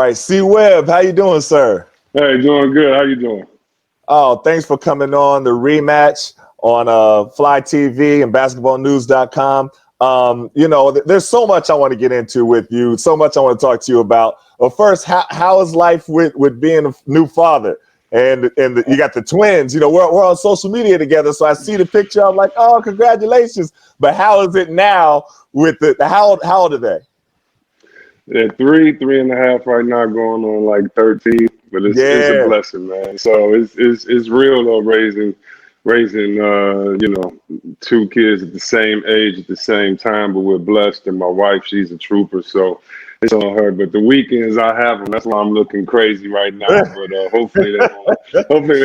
right, C Webb, how you doing, sir? Hey, doing good. How you doing? Oh, thanks for coming on the rematch on Fly TV and basketballnews.com. There's so much I want to get into with you, so much I want to talk to you about. Well, first, how is life with being a new father? And you got the twins. You know, we're on social media together, so I see the picture. I'm like, oh, congratulations. But how is it now with how old are they? Yeah, 3.5 right now, going on like 13. But it's a Yeah. blessing, man. So it's real though, raising two kids at the same age at the same time. But we're blessed, and my wife, she's a trooper, so it's on her. But the weekends I have them. That's why I'm looking crazy right now. But hopefully they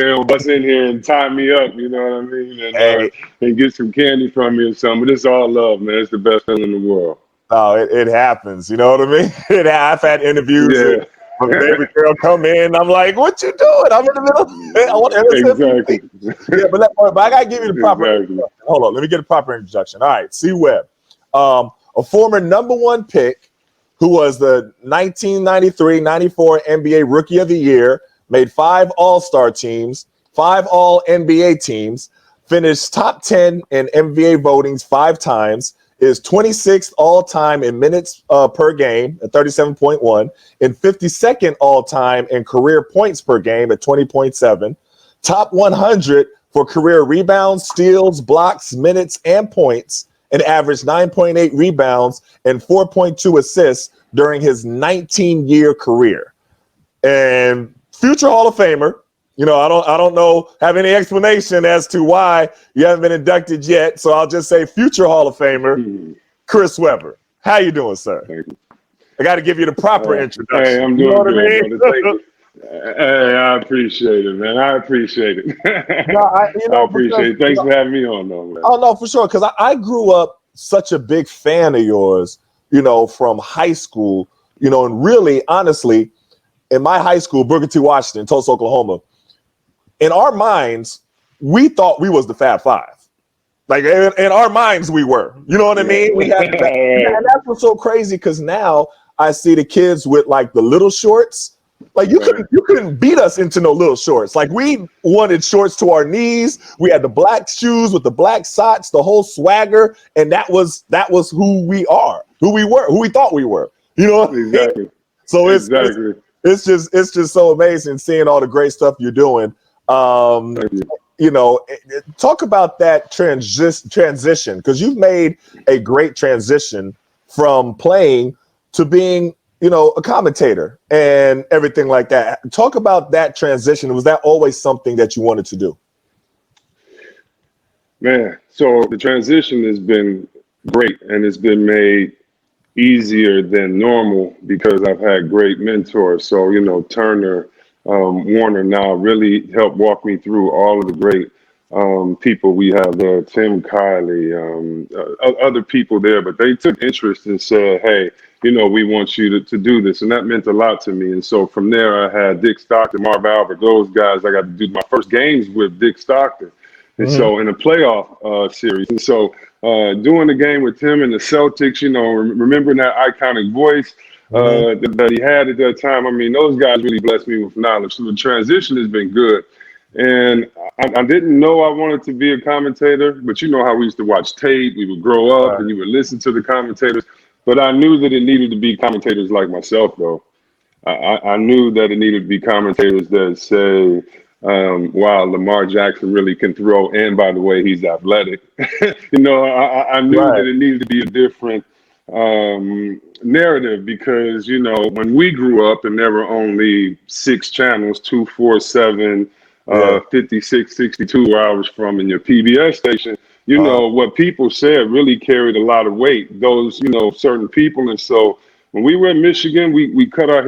don't bust in here and tie me up. You know what I mean? Hey. And get some candy from me or something. But it's all love, man. It's the best feeling in the world. Oh, it happens. You know what I mean? I've had interviews Yeah. with baby girl come in. I'm like, what you doing? I'm in the middle. I want Exactly. Yeah, but I gotta give you the proper Exactly. introduction. Hold on, let me get a proper introduction. All right, C Webb, a former #1 pick who was the 1993-94 NBA Rookie of the Year, made 5 All-Star teams, 5 All-NBA teams, finished top 10 in NBA votings 5 times, is 26th all-time in minutes per game at 37.1, and 52nd all-time in career points per game at 20.7, top 100 for career rebounds, steals, blocks, minutes, and points, and averaged 9.8 rebounds and 4.2 assists during his 19-year career. And future Hall of Famer. You know, I don't have any explanation as to why you haven't been inducted yet. So I'll just say future Hall of Famer, Chris Webber. How you doing, sir? Thank you. I got to give you the proper introduction. Hey, I'm doing good, brother. Thank you. Hey, I appreciate it, man. I appreciate it. I appreciate it. Thanks for having me on, though, man. Oh, no, for sure. Because I grew up such a big fan of yours, from high school, and really, honestly, in my high school, Booker T. Washington, Tulsa, Oklahoma, in our minds, we thought we was the Fab Five. Like in our minds, we were. You know what I mean? We had, and that's what's so crazy because now I see the kids with like the little shorts. Like you couldn't beat us into no little shorts. Like we wanted shorts to our knees. We had the black shoes with the black socks, the whole swagger, and that was who we are, who we were, who we thought we were. You know? Exactly. So it's just so amazing seeing all the great stuff you're doing. Talk about that transition because you've made a great transition from playing to being, a commentator and everything like that. Talk about that transition. Was that always something that you wanted to do? Man, so the transition has been great and it's been made easier than normal because I've had great mentors. So, Turner, Warner now really helped walk me through all of the great people we have there, Tim Kiley, other people there, but they took interest and said, hey, we want you to do this. And that meant a lot to me. And so from there, I had Dick Stockton, Marv Albert, those guys. I got to do my first games with Dick Stockton. And so in a playoff series. And so doing the game with Tim and the Celtics, remembering that iconic voice that he had at that time. I mean, those guys really blessed me with knowledge. So the transition has been good. And I didn't know I wanted to be a commentator, but you know how we used to watch tape. We would grow up and you would listen to the commentators. But I knew that it needed to be commentators like myself, though. I knew that it needed to be commentators that say, wow, Lamar Jackson really can throw. And by the way, he's athletic. I knew that it needed to be a different narrative because, when we grew up and there were only 6 channels, 2, 4, 7, 56, 62, where I was from in your PBS station, what people said really carried a lot of weight, those, certain people. And so when we were in Michigan, we cut our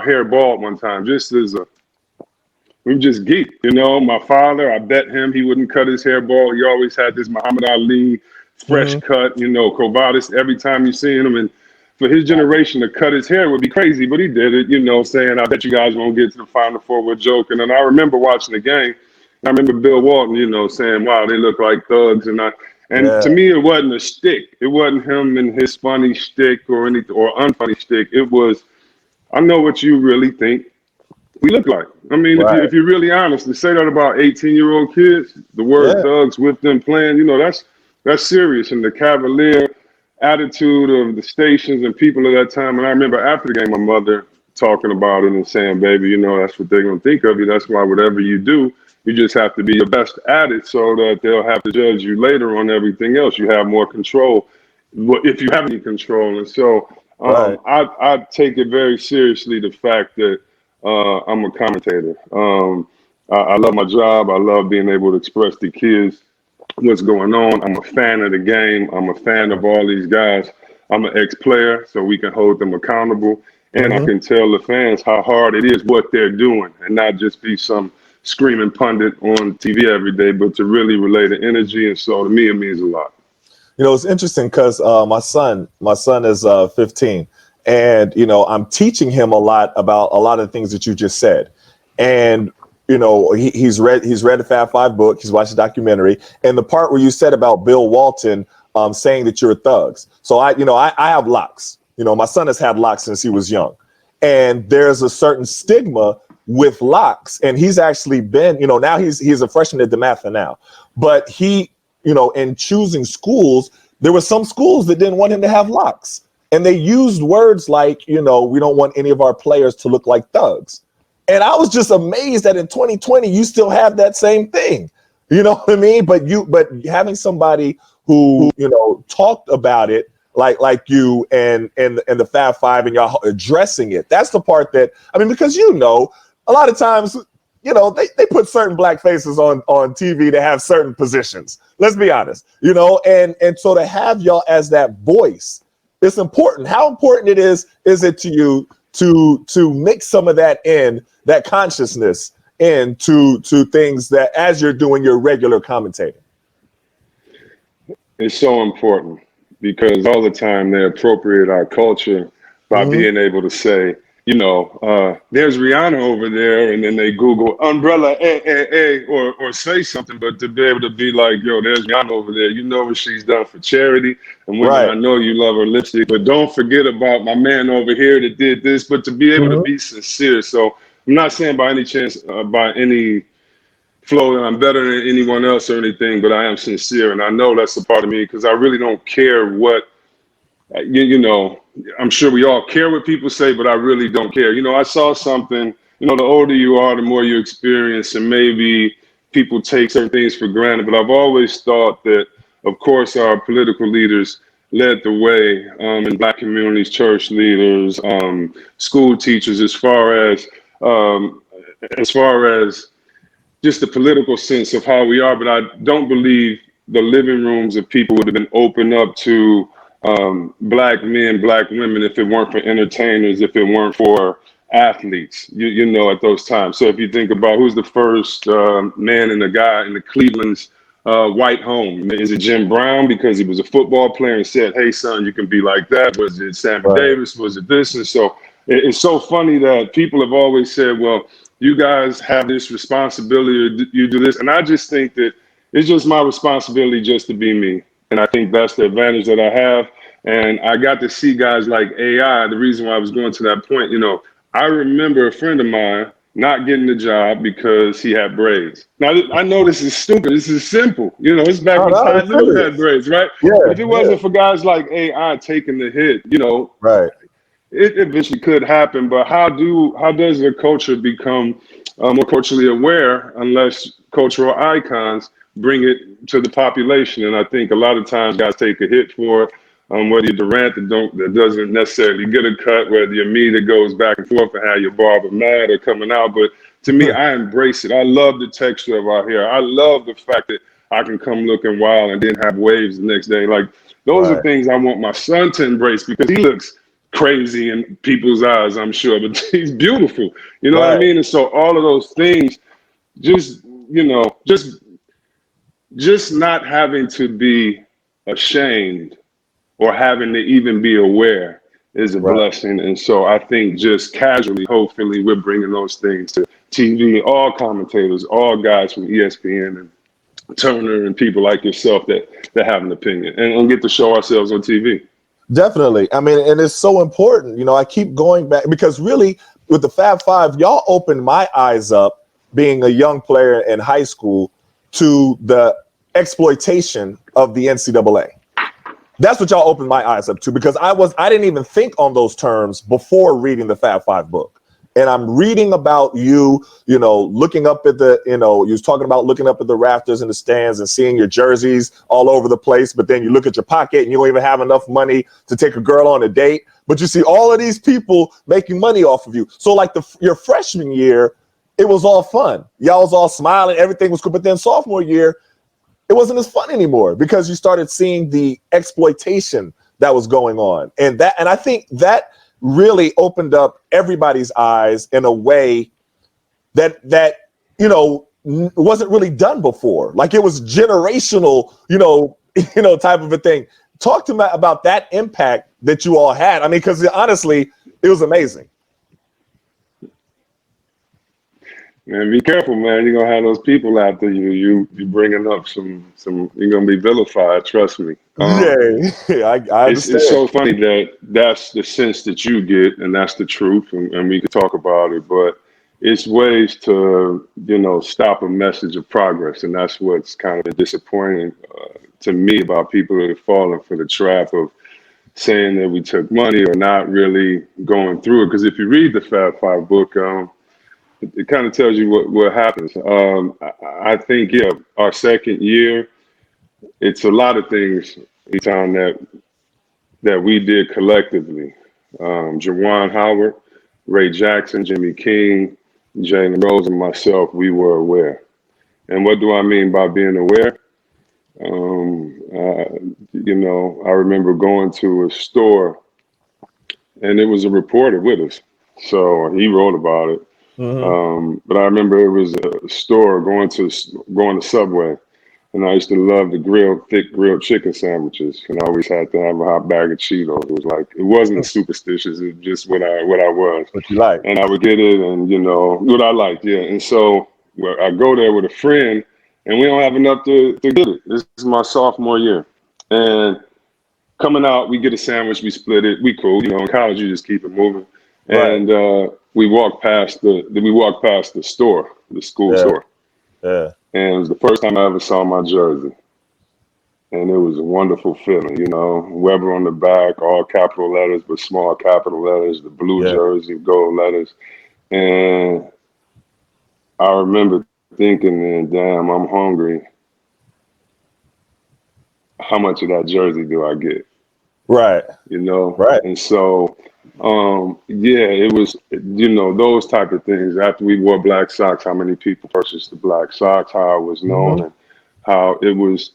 hair bald one time, just as we were just geek. My father, I bet him he wouldn't cut his hair bald. He always had this Muhammad Ali fresh cut, Covatis every time you seen him. And for his generation to cut his hair would be crazy, but he did it, saying, I bet you guys won't get to the Final Four. We're joking. And I remember watching the game. I remember Bill Walton, saying, wow, they look like thugs. And to me, it wasn't a shtick. It wasn't him and his funny shtick or anything or unfunny shtick. It was I know what you really think we look like. I mean, if you Right. if you're really honest, to say that about 18-year-old kids, the word Yeah. thugs with them playing, that's serious. And the cavalier attitude of the stations and people at that time. And I remember after the game, my mother talking about it and saying, "Baby, that's what they're gonna think of you. That's why whatever you do, you just have to be your best at it, so that they'll have to judge you later on everything else. You have more control, if you have any control." And so Right. I take it very seriously, the fact that I'm a commentator. I love my job. I love being able to express to kids what's going on. I'm a fan of the game. I'm a fan of all these guys. I'm an ex-player, so we can hold them accountable. And I Mm-hmm. can tell the fans how hard it is what they're doing, and not just be some screaming pundit on TV every day, but to really relay the energy. And so to me, it means a lot. It's interesting because my son is 15, and I'm teaching him a lot about a lot of the things that you just said, and he's read the Fab Five book, he's watched the documentary, and the part where you said about Bill Walton saying that you're thugs. So I have locks. My son has had locks since he was young, and there's a certain stigma with locks, and he's actually been now he's a freshman at DeMatha now, but in choosing schools, there were some schools that didn't want him to have locks. And they used words like, we don't want any of our players to look like thugs. And I was just amazed that in 2020, you still have that same thing. You know what I mean? But having somebody who, talked about it like you and the Fab Five, and y'all addressing it. That's the part that, because a lot of times they put certain black faces on TV to have certain positions. Let's be honest, and so to have y'all as that voice, it's important. How important is it to you to mix some of that consciousness into things that as you're doing your regular commentating? It's so important because all the time they appropriate our culture by Mm-hmm. being able to say, there's Rihanna over there, and then they Google umbrella, or say something, but to be able to be like, yo, there's Rihanna over there. You know what she's done for charity, and women, Right. I know you love her lipstick, but don't forget about my man over here that did this. But to be able to Mm-hmm. be sincere. So I'm not saying by any chance, by any flow that I'm better than anyone else or anything, but I am sincere, and I know that's a part of me because I really don't care what I'm sure we all care what people say, but I really don't care. I saw something. The older you are, the more you experience, and maybe people take certain things for granted. But I've always thought that, of course, our political leaders led the way in Black communities, church leaders, school teachers, um, as far as just the political sense of how we are, but I don't believe the living rooms of people would have been opened up to Black men, Black women, if it weren't for entertainers, if it weren't for athletes, at those times. So if you think about who's the first man and the guy in the Cleveland's white home, is it Jim Brown because he was a football player and said, "Hey, son, you can be like that"? Was it Sammy Right. Davis? Was it this? And so it's so funny that people have always said, well, you guys have this responsibility, you do this. And I just think that it's just my responsibility just to be me. And I think that's the advantage that I have. And I got to see guys like AI. The reason why I was going to that point, I remember a friend of mine not getting the job because he had braids. Now, I know this is stupid. This is simple. It's back Oh, when no, Ty it's Lue had serious. braids, right? But Yeah. if it Yeah. wasn't for guys like AI taking the hit, Right. it eventually could happen, but how does the culture become more culturally aware unless cultural icons bring it to the population? And I think a lot of times guys take a hit for it. Whether you're Durant that doesn't necessarily get a cut, whether you're me that goes back and forth and have your barber mad or coming out. But to me, I embrace it. I love the texture of our hair. I love the fact that I can come looking wild and then have waves the next day. Like those are Right. things I want my son to embrace because he looks crazy in people's eyes, I'm sure, but he's beautiful. You know what I Right. mean? And so all of those things, just just not having to be ashamed or having to even be aware is a Right. blessing. And so I think just casually, hopefully, we're bringing those things to TV. All commentators, all guys from ESPN and Turner and people like yourself that have an opinion and get to show ourselves on TV. Definitely. I mean, and it's so important. You know, I keep going back because really with the Fab Five, y'all opened my eyes up being a young player in high school to the exploitation of the NCAA. That's what y'all opened my eyes up to because I didn't even think on those terms before reading the Fab Five book. And I'm reading about you, you know, looking up at the, you know, you was talking about looking up at the rafters in the stands and seeing your jerseys all over the place. But then you look at your pocket and you don't even have enough money to take a girl on a date. But you see all of these people making money off of you. So like your freshman year, it was all fun. Y'all was all smiling. Everything was cool. But then sophomore year, it wasn't as fun anymore because you started seeing the exploitation that was going on. And I think that really opened up everybody's eyes in a way that you know wasn't really done before. Like it was generational, type of a thing. Talk to me about that impact that you all had. I mean, because honestly, it was amazing. Man, be careful, man. You're gonna have those people after you. You bringing up some. You're gonna be vilified. Trust me. Yeah, I It's understand. so funny that that's the sense that you get, and that's the truth, and we could talk about it. But it's ways to stop a message of progress, and that's what's kind of disappointing to me about people that have fallen for the trap of saying that we took money or not really going through it. Because if you read the Fab Five book, it kind of tells you what happens. I think, yeah, our second year, it's a lot of things, Eton, that we did collectively. Jawan Howard, Ray Jackson, Jimmy King, Jalen Rose, and myself, we were aware. And what do I mean by being aware? I remember going to a store, and it was a reporter with us. So he wrote about it. Mm-hmm. But I remember it was a store going to Subway, and I used to love the thick grilled chicken sandwiches, and I always had to have a hot bag of Cheetos. It was like it wasn't superstitious; it was just what I was, What you like? and I would get it, and what I liked, yeah. And so I go there with a friend, and we don't have enough to get it. This is my sophomore year, and coming out, we get a sandwich, we split it, we cool. In college, you just keep it moving. Right. And we walked past the store, the school Yeah. store. Yeah. And it was the first time I ever saw my jersey. And it was a wonderful feeling, Weber on the back, all capital letters, but small capital letters, the blue Yeah. jersey, gold letters. And I remember thinking, then, damn, I'm hungry. How much of that jersey do I get? Right. Right. And so yeah, it was those type of things. After we wore black socks, how many people purchased the black socks, how it was known, Mm-hmm. and how it was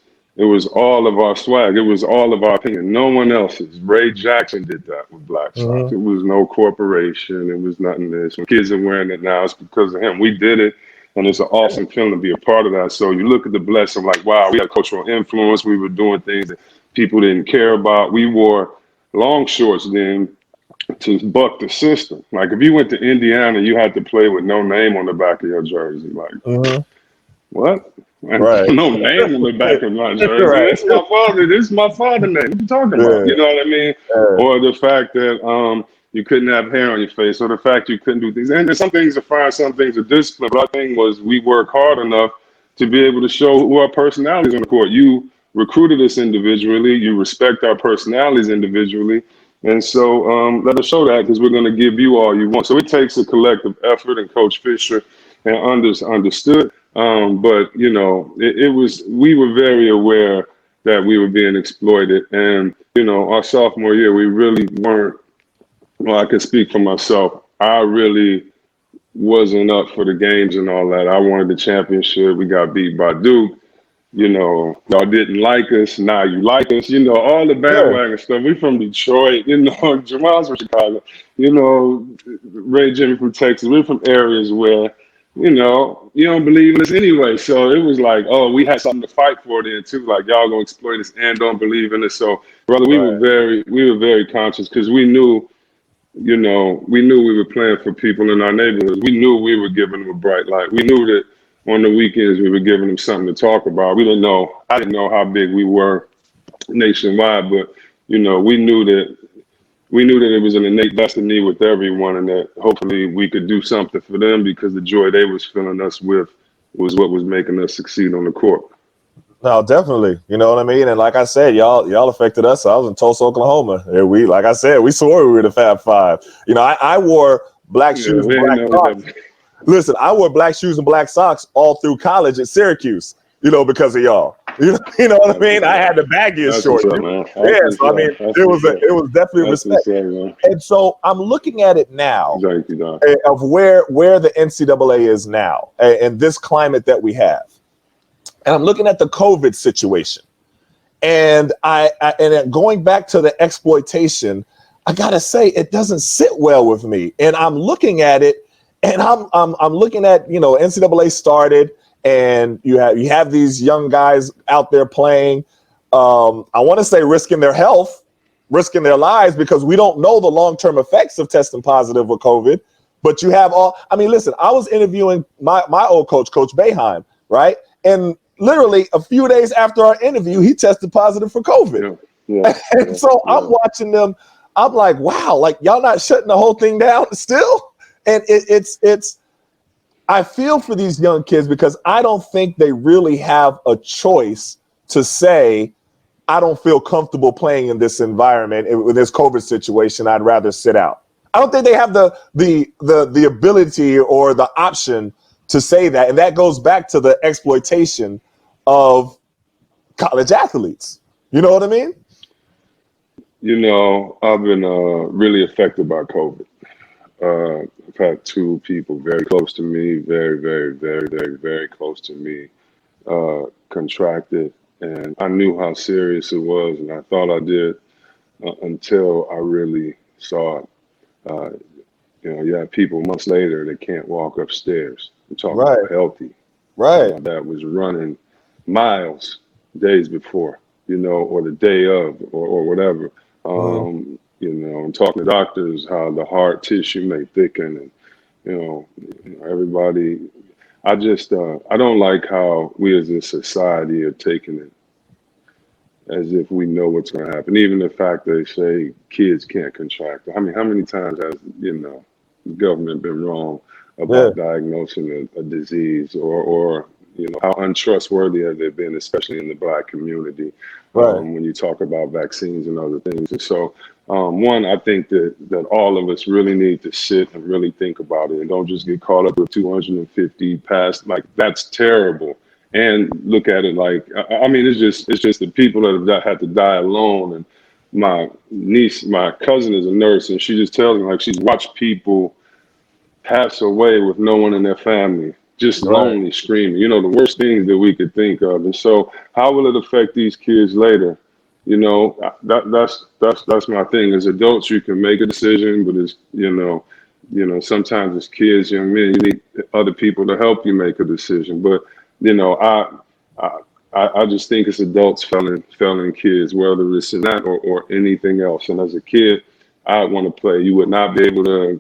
all of our swag. It was all of our opinion. No one else's. Ray Jackson did that with black socks. Mm-hmm. It was no corporation. It was nothing this. When kids are wearing it now, it's because of him. We did it. And it's an awesome feeling to be a part of that. So you look at the blessing, like, wow, we had cultural influence. We were doing things that people didn't care about. We wore long shorts then to buck the system. Like if you went to Indiana, you had to play with no name on the back of your jersey. Like, Mm-hmm. what? Right. No name on the back of my jersey. Right. It's my father. This is my father name. What you talking about? Yeah. You know what I mean? Yeah. Or the fact that you couldn't have hair on your face, or the fact you couldn't do things. And some things are fine, some things are discipline. But our thing was we work hard enough to be able to show who our personalities on the court. You recruited us individually. You respect our personalities individually. And so let us show that because we're going to give you all you want. So it takes a collective effort, and Coach Fisher and understood. But we were very aware that we were being exploited. And, our sophomore year, we really weren't, well, I can speak for myself. I really wasn't up for the games and all that. I wanted the championship. We got beat by Duke. Y'all didn't like us. Now you like us. All the Yeah. bandwagon stuff. We from Detroit. Jamal's from Chicago. Ray Jimmy from Texas. We're from areas where, you don't believe in us anyway. So it was like, oh, we had something to fight for then too. Like y'all gonna exploit us and don't believe in us. So brother, Right. we were very conscious because we knew we were playing for people in our neighborhoods. We knew we were giving them a bright light. We knew that on the weekends we were giving them something to talk about. I didn't know how big we were nationwide, but we knew that it was an innate destiny with everyone, and that hopefully we could do something for them because the joy they was filling us with was what was making us succeed on the court. No, definitely. You know what I mean? And like I said, y'all affected us. I was in Tulsa, Oklahoma. And like I said, we swore we were the Fab Five. I wore black Yeah, shoes and we ain't black know socks. that. Listen, I wore black shoes and black socks all through college at Syracuse, because of y'all. You know what I That's mean? what's I had up. the baggiest That's what's shorts. up, man. Yeah, That's what's so I up. mean, That's it what's up. was definitely That's respect. what's up, man. And so I'm looking at it now Thank you, Doc. of where the NCAA is now and this climate that we have. And I'm looking at the COVID situation. And going back to the exploitation, I gotta say it doesn't sit well with me. And I'm looking at it, and I'm looking at NCAA started, and you have these young guys out there playing. I want to say risking their health, risking their lives, because we don't know the long-term effects of testing positive with COVID. But you have all. I mean, listen, I was interviewing my old coach, Coach Boeheim, right? And literally a few days after our interview, he tested positive for COVID. And so I'm watching them. I'm like, wow, like y'all not shutting the whole thing down still. And it's I feel for these young kids because I don't think they really have a choice to say, I don't feel comfortable playing in this environment in this COVID situation. I'd rather sit out. I don't think they have the ability or the option to say that. And that goes back to the exploitation of college athletes. You know what I mean? I've been really affected by COVID. I've had two people very close to me, very, very, very, very, very close to me, contracted. And I knew how serious it was, and I thought I did until I really saw it. You have people months later that can't walk upstairs. I'm talking Right. about healthy. Right. My dad was running miles days before, or the day of, or whatever. And talking to doctors, how the heart tissue may thicken, and everybody. I just I don't like how we as a society are taking it as if we know what's going to happen. Even the fact they say kids can't contract. I mean, how many times has the government been wrong Yeah. about diagnosing a disease, or how untrustworthy have they been, especially in the Black community, Right. when you talk about vaccines and other things. And so, one, I think that all of us really need to sit and really think about it, and don't just get caught up with 250 past. Like, that's terrible. And look at it like, I mean, it's just the people that have had to die alone. And my cousin is a nurse, and she just tells me, like, she's watched people pass away with no one in their family, just Right. lonely, screaming. The worst things that we could think of. And so, how will it affect these kids later? That's my thing. As adults, you can make a decision, but as sometimes as kids, young men, you need other people to help you make a decision. But I just think it's adults failing kids, whether it's in that or anything else. And as a kid, I want to play. You would not be able to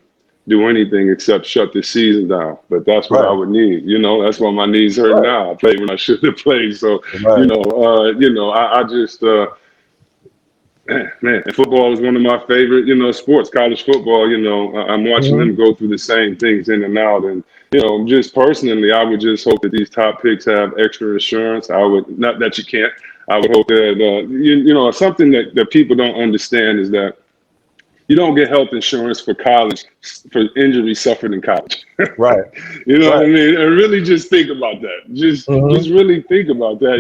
do anything except shut the season down. But that's what I Right. would need. That's why my knees hurt Right. now. I played when I shouldn't have played. So, Right. I just man, football is one of my favorite, sports, college football. I'm watching them go through the same things in and out. And, just personally, I would just hope that these top picks have extra insurance. I would, not that you can't, I would hope that, something that people don't understand is that you don't get health insurance for college, for injuries suffered in college. Right. You know what Right. I mean? And really just think about that. Just really think about that.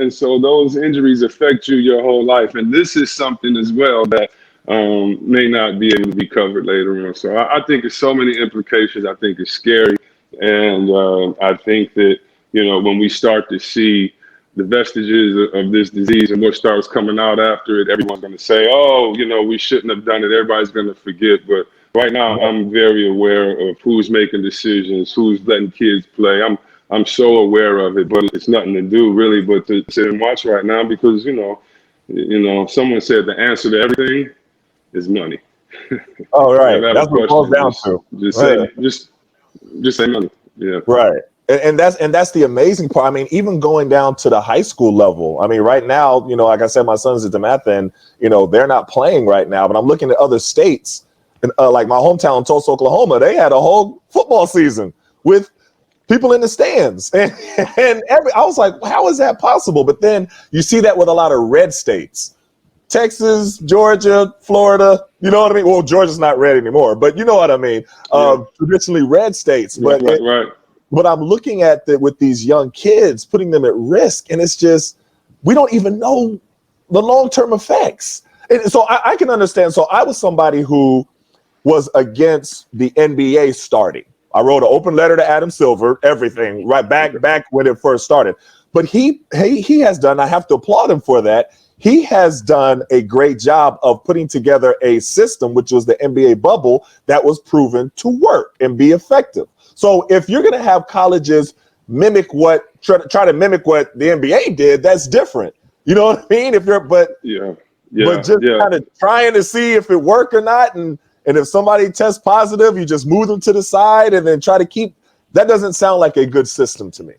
And so those injuries affect you your whole life. And this is something as well that may not be able to be covered later on. So I think there's so many implications. I think it's scary. And I think that, when we start to see the vestiges of this disease and what starts coming out after it, everyone's going to say, oh, we shouldn't have done it. Everybody's going to forget. But right now, I'm very aware of who's making decisions, who's letting kids play. I'm so aware of it, but it's nothing to do really but to sit and watch right now because, someone said the answer to everything is money. Oh, If you right. ever have a That's what it boils question, down to. just Right. say money. Yeah. Right. And that's the amazing part. I mean, even going down to the high school level. I mean, right now, like I said, my son's at DeMatha, and they're not playing right now. But I'm looking at other states, and like my hometown, Tulsa, Oklahoma. They had a whole football season with people in the stands, and I was like, how is that possible? But then you see that with a lot of red states. Texas, Georgia, Florida, you know what I mean? Well, Georgia's not red anymore, but you know what I mean? Yeah. Traditionally red states. But right. But I'm looking at with these young kids, putting them at risk, and it's just, we don't even know the long-term effects. And so I can understand. So I was somebody who was against the NBA starting. I wrote an open letter to Adam Silver, everything, right back when it first started. But he has done, I have to applaud him for that. He has done a great job of putting together a system, which was the NBA bubble, that was proven to work and be effective. So if you're going to have colleges try to mimic what the NBA did, that's different. You know what I mean? But just kind of trying to see if it worked or not, and if somebody tests positive, you just move them to the side and then try to keep. That doesn't sound like a good system to me.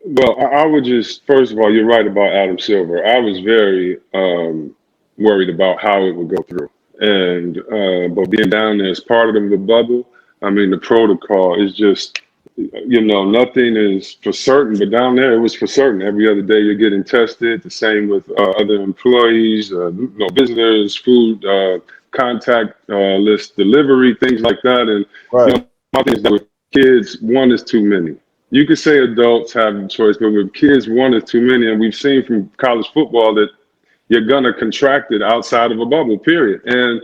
Well, I would just, first of all, you're right about Adam Silver. I was very worried about how it would go through. And but being down there as part of the bubble, I mean, the protocol is just, nothing is for certain, but down there it was for certain. Every other day you're getting tested. The same with other employees, visitors, food, contact list delivery, things like that. And Right. my thing is that with kids, one is too many. You could say adults have the choice, but with kids, one is too many. And we've seen from college football that you're going to contract it outside of a bubble, period. And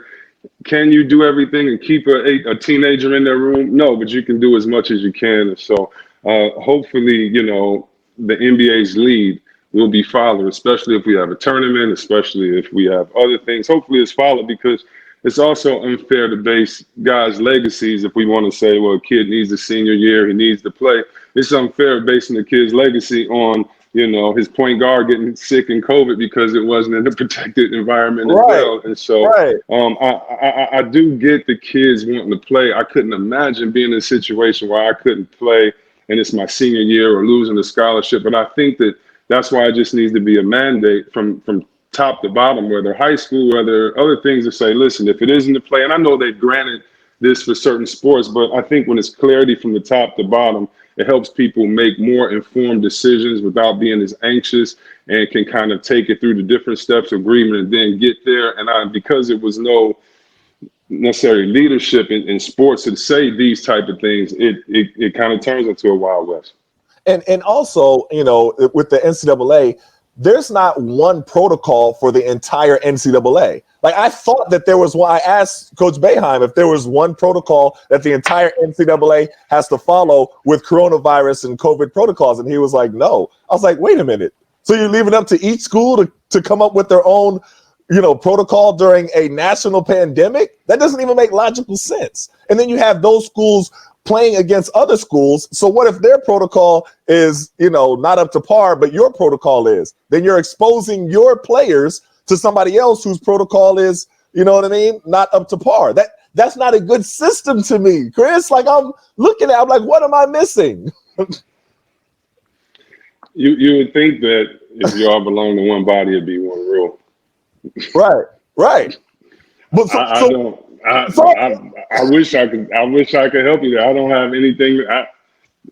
can you do everything and keep a teenager in their room? No, but you can do as much as you can. And so hopefully, the NBA's lead will be followed, especially if we have a tournament, especially if we have other things. Hopefully it's followed, because it's also unfair to base guys' legacies. If we want to say, well, a kid needs a senior year, he needs to play. It's unfair basing the kid's legacy on, his point guard getting sick in COVID because it wasn't in a protected environment as well. And so I do get the kids wanting to play. I couldn't imagine being in a situation where I couldn't play and it's my senior year or losing the scholarship. But I think that's why it just needs to be a mandate from top to bottom, whether high school, whether other things, to say, listen, if it isn't to play, and I know they've granted this for certain sports, but I think when it's clarity from the top to bottom, it helps people make more informed decisions without being as anxious, and can kind of take it through the different steps of agreement and then get there. And because it was no necessary leadership in sports to say these type of things, it kind of turns into a Wild West. And also, with the NCAA, there's not one protocol for the entire NCAA. Like, I thought that there was one. I asked Coach Boeheim if there was one protocol that the entire NCAA has to follow with coronavirus and COVID protocols, and he was like, no. I was like, wait a minute. So you're leaving up to each school to come up with their own, protocol during a national pandemic? That doesn't even make logical sense. And then you have those schools playing against other schools. So what if their protocol is, not up to par, but your protocol is? Then you're exposing your players to somebody else whose protocol is, not up to par. That's not a good system to me, Chris. Like, I'm like, what am I missing? You would think that if you all belong to one body, it'd be one rule. Right. But I wish I could help you there. I don't have anything.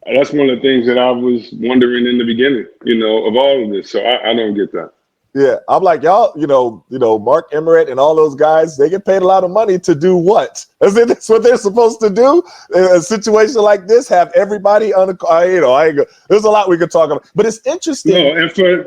That's one of the things that I was wondering in the beginning, of all of this. So I don't get that. Yeah, I'm like, y'all, Mark Emmert and all those guys, they get paid a lot of money to do what? That's what they're supposed to do? In a situation like this, have everybody on the, there's a lot we could talk about, but it's interesting. And for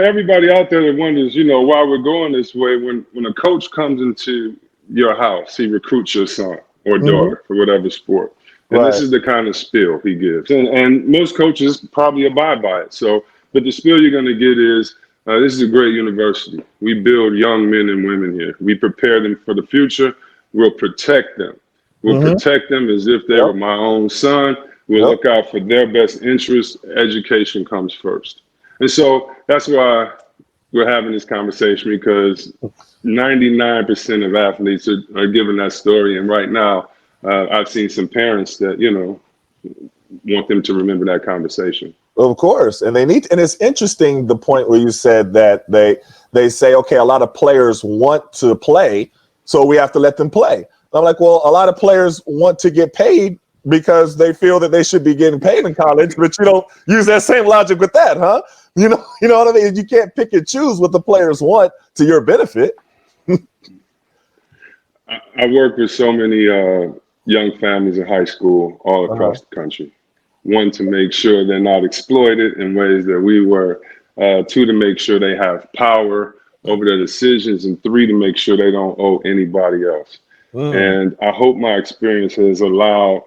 everybody out there that wonders, why we're going this way, when a coach comes into your house, he recruits your son or daughter for whatever sport. And this is the kind of spiel he gives. And most coaches probably abide by it. So, but the spiel you're going to get is, this is a great university. We build young men and women here. We prepare them for the future. We'll protect them. We'll protect them as if they were my own son. We'll look out for their best interests. Education comes first. And so that's why we're having this conversation, because 99% of athletes are giving that story. And right now, I've seen some parents that, want them to remember that conversation. Of course, and and it's interesting the point where you said that they say, okay, a lot of players want to play, so we have to let them play. I'm like, well, a lot of players want to get paid because they feel that they should be getting paid in college, but you don't use that same logic with that, huh? You know what I mean? You can't pick and choose what the players want to your benefit. I work with so many young families in high school all across the country. One, to make sure they're not exploited in ways that we were. Two, to make sure they have power over their decisions. And three, to make sure they don't owe anybody else. And I hope my experience has allowed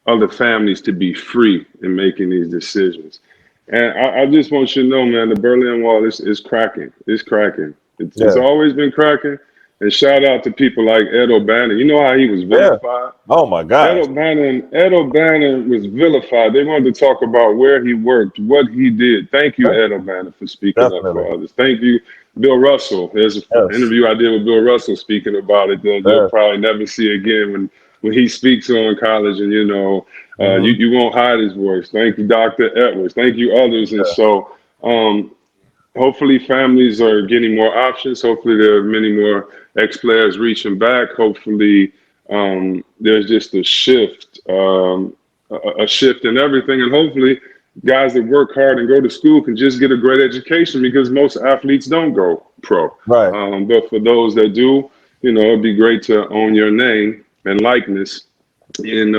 other families to be free in making these decisions. And I just want you to know, man, the Berlin Wall is cracking. It's cracking. It's Yeah. always been cracking. And shout out to people like Ed O'Bannon. You know how he was Yeah. vilified? Oh my Ed gosh. O'Bannon was vilified. They wanted to talk about where he worked, what he did. Thank you, Ed O'Bannon, for speaking up Definitely. for others. Thank you, Bill Russell. There's an Yes. interview I did with Bill Russell speaking about it that you'll Yes. probably never see again when he speaks on college. And, you won't hide his voice. Thank you, Dr. Edwards. Thank you, others. And so hopefully families are getting more options. Hopefully there are many more ex-players reaching back. Hopefully there's just a shift in everything. And hopefully guys that work hard and go to school can just get a great education, because most athletes don't go pro. Right. But for those that do, it'd be great to own your name and likeness in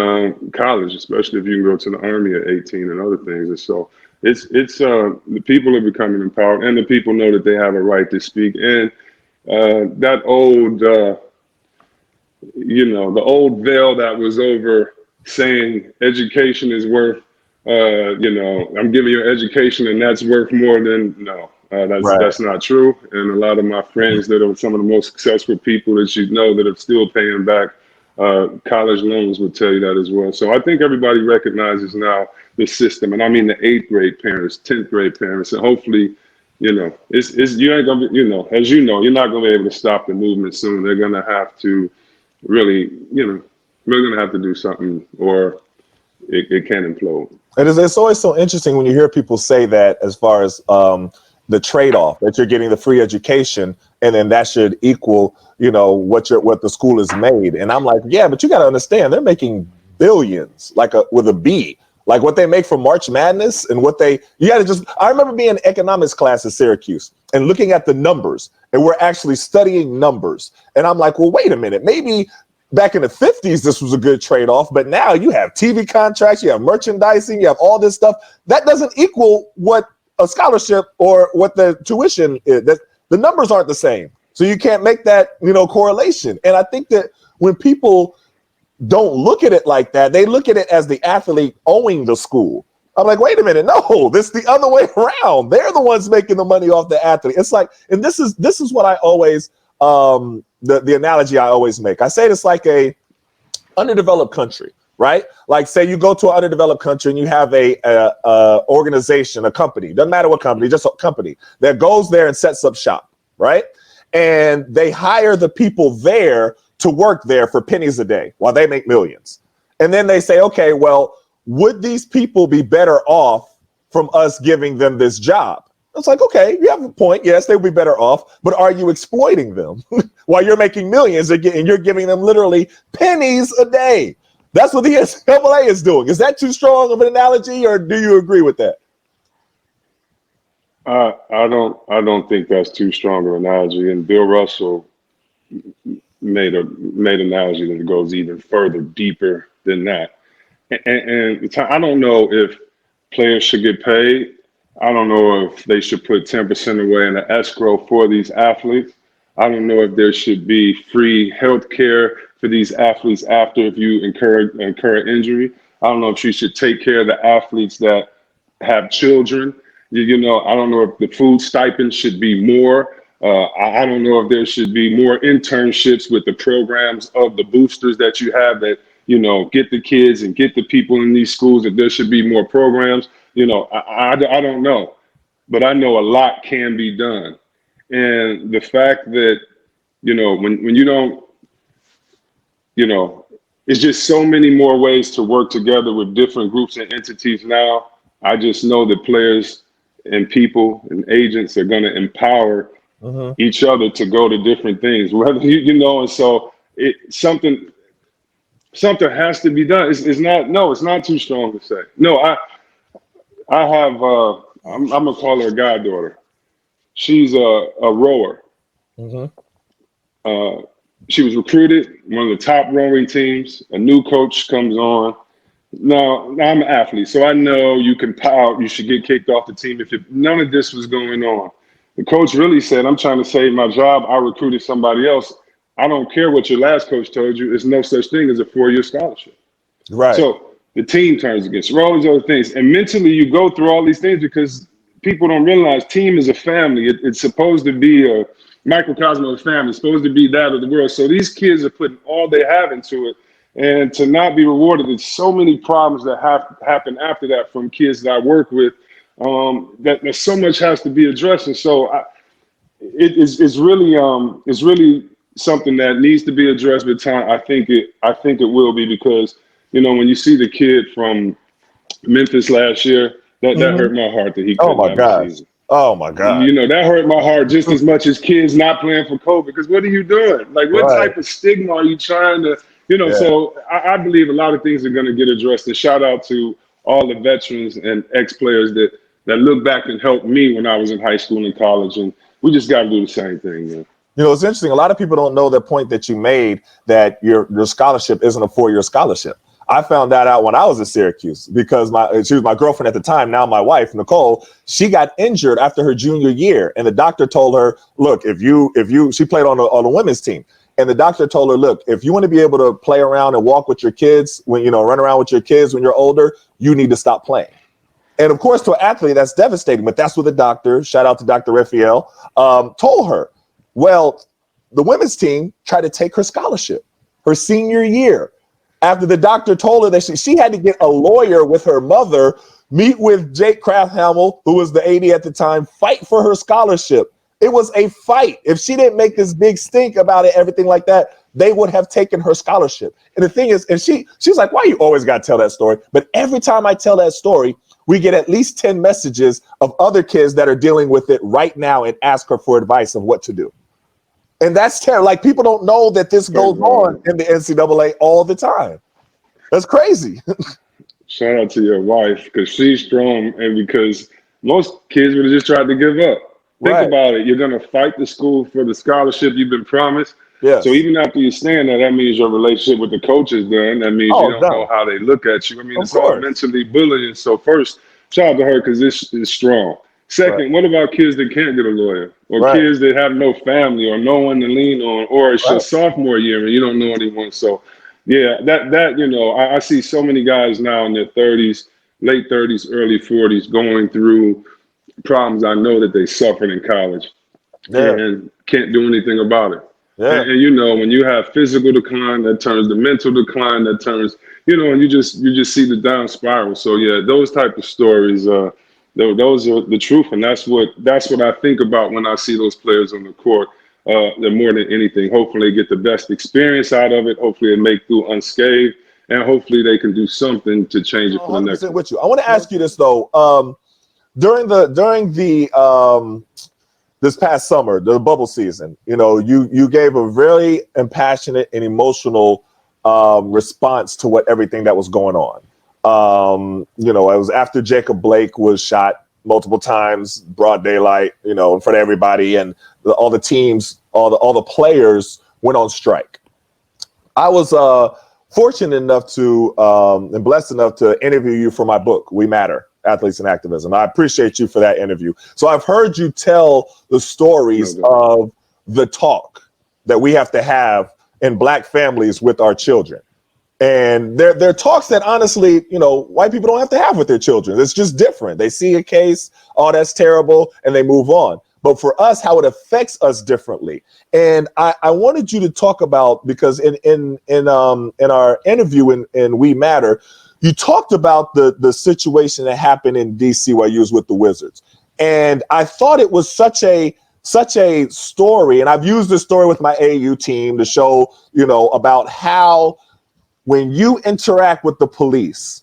college, especially if you can go to the Army at 18 and other things. And so it's the people are becoming empowered, and the people know that they have a right to speak. And that old, the old veil that was over saying education is worth, I'm giving you education and that's worth more than, no, Right. that's not true. And a lot of my friends that are some of the most successful people that you know that are still paying back college loans would tell you that as well. So I think everybody recognizes now the system, and I mean the 8th grade parents, 10th grade parents, and hopefully, it's you ain't gonna be, as you know, you're not gonna be able to stop the movement soon. They're gonna have to really, we're gonna have to do something, or it can implode. And it's always so interesting when you hear people say that, as far as the trade-off, that you're getting the free education and then that should equal, what the school has made. And I'm like, yeah, but you got to understand, they're making billions, with a B, like what they make from March Madness and you got to I remember being in economics class at Syracuse and looking at the numbers, and we're actually studying numbers. And I'm like, well, wait a minute, maybe back in the 50s, this was a good trade-off, but now you have TV contracts, you have merchandising, you have all this stuff. That doesn't equal what a scholarship or what the tuition is. The numbers aren't the same. So you can't make that, correlation. And I think that when people don't look at it like that, they look at it as the athlete owing the school. I'm like, wait a minute, no, this is the other way around. They're the ones making the money off the athlete. It's like, and this is what I always the analogy I always make. I say it's like a underdeveloped country, right? Like, say you go to an underdeveloped country and you have a organization, a company, doesn't matter what company, just a company that goes there and sets up shop, right? And they hire the people there to work there for pennies a day while they make millions. And then they say, okay, well, would these people be better off from us giving them this job? It's like, okay, you have a point. Yes, they would be better off, but are you exploiting them while you're making millions and you're giving them literally pennies a day? That's what the NCAA is doing. Is that too strong of an analogy, or do you agree with that? I don't think that's too strong of an analogy. And Bill Russell made an analogy that goes even further, deeper than that. And I don't know if players should get paid. I don't know if they should put 10% away in an escrow for these athletes. I don't know if there should be free health care for these athletes after if you incur injury. I don't know if you should take care of the athletes that have children. I don't know if the food stipend should be more. I don't know if there should be more internships with the programs of the boosters that you have that, get the kids and get the people in these schools. If there should be more programs, I don't know. But I know a lot can be done. And the fact that, when you don't, it's just so many more ways to work together with different groups and entities now. I just know that players and people and agents are going to empower each other to go to different things, whether and so something has to be done. It's not too strong to say. No, I have I'm gonna call her a goddaughter. She's a rower. Uh, she was recruited, one of the top rowing teams. A new coach comes on. Now I'm an athlete, so I know you can pout. You should get kicked off the team if none of this was going on. The coach really said, "I'm trying to save my job. I recruited somebody else. I don't care what your last coach told you. There's no such thing as a 4-year scholarship." Right. So the team turns against you, all these other things. And mentally, you go through all these things because people don't realize team is a family. It's supposed to be a microcosm of a family. It's supposed to be that of the world. So these kids are putting all they have into it. And to not be rewarded, there's so many problems that happen after that from kids that I work with, that so much has to be addressed. And so it's really something that needs to be addressed with time. I think it will be, because when you see the kid from Memphis last year, that hurt my heart that he Oh couldn't my have a gosh. season. Oh my God. That hurt my heart just as much as kids not playing for COVID. Because what are you doing? Like, what Right. type of stigma are you trying to, Yeah. So I believe a lot of things are going to get addressed. And shout out to all the veterans and ex-players that look back and helped me when I was in high school and college. And we just got to do the same thing, man. It's interesting. A lot of people don't know the point that you made, that your scholarship isn't a 4-year scholarship. I found that out when I was at Syracuse, because she was my girlfriend at the time, now my wife, Nicole. She got injured after her junior year, and the doctor told her, look, she played on the women's team. And the doctor told her, look, if you want to be able to play around and walk with your kids, run around with your kids when you're older, you need to stop playing. And of course, to an athlete, that's devastating. But that's what the doctor, shout out to Dr. Raphael, told her. Well, the women's team tried to take her scholarship her senior year, after the doctor told her that she had to get a lawyer with her mother, meet with Jake Krafthamel, who was the AD at the time, fight for her scholarship. It was a fight. If she didn't make this big stink about it, everything like that, they would have taken her scholarship. And the thing is, and she's like, why you always got to tell that story? But every time I tell that story, we get at least 10 messages of other kids that are dealing with it right now and ask her for advice of what to do. And that's terrible. Like, people don't know that this goes on in the NCAA all the time. That's crazy. Shout out to your wife, because she's strong, and because most kids would have just tried to give up. Think about it. You're going to fight the school for the scholarship you've been promised. Yes. So even after you stand there, that means your relationship with the coach is done. That means you don't know how they look at you. I mean, it's all mentally bullying. So first, shout out to her, because this is strong. Second, what about kids that can't get a lawyer, or kids that have no family or no one to lean on, or it's your sophomore year and you don't know anyone? So yeah, I see so many guys now in their 30s, late 30s, early 40s going through problems I know that they suffered in college and can't do anything about it. Yeah. And when you have physical decline, that turns to mental decline, that turns, and you just see the down spiral. So yeah, those type of stories, those are the truth, and that's what I think about when I see those players on the court. They're more than anything. Hopefully, they get the best experience out of it. Hopefully, they make through unscathed, and hopefully, they can do something to change it for the next one. With you. I want to ask you this though. During the this past summer, the bubble season, you gave a very impassionate and emotional response to everything that was going on. It was after Jacob Blake was shot multiple times, broad daylight, in front of everybody, and all the teams, all the players went on strike. I was fortunate enough to and blessed enough to interview you for my book, We Matter: Athletes and Activism. I appreciate you for that interview. So I've heard you tell the stories of the talk that we have to have in Black families with our children. And they're talks that honestly, white people don't have to have with their children. It's just different. They see a case, oh, that's terrible, and they move on. But for us, how it affects us differently. And I wanted you to talk about, because in our interview in We Matter, you talked about the situation that happened in DC while you was with the Wizards. And I thought it was such a story. And I've used this story with my AAU team to show, about how when you interact with the police,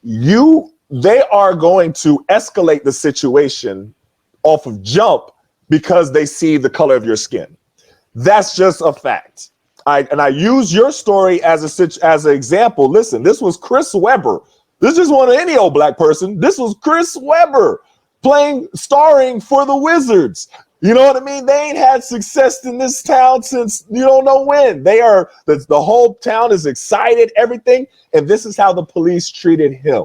they are going to escalate the situation off of jump because they see the color of your skin. That's just a fact. I use your story as an example. Listen, this was Chris Webber. This just wasn't any old black person. This was Chris Webber starring for the Wizards. You know what I mean? They ain't had success in this town since you don't know when. The whole town is excited, everything. And this is how the police treated him.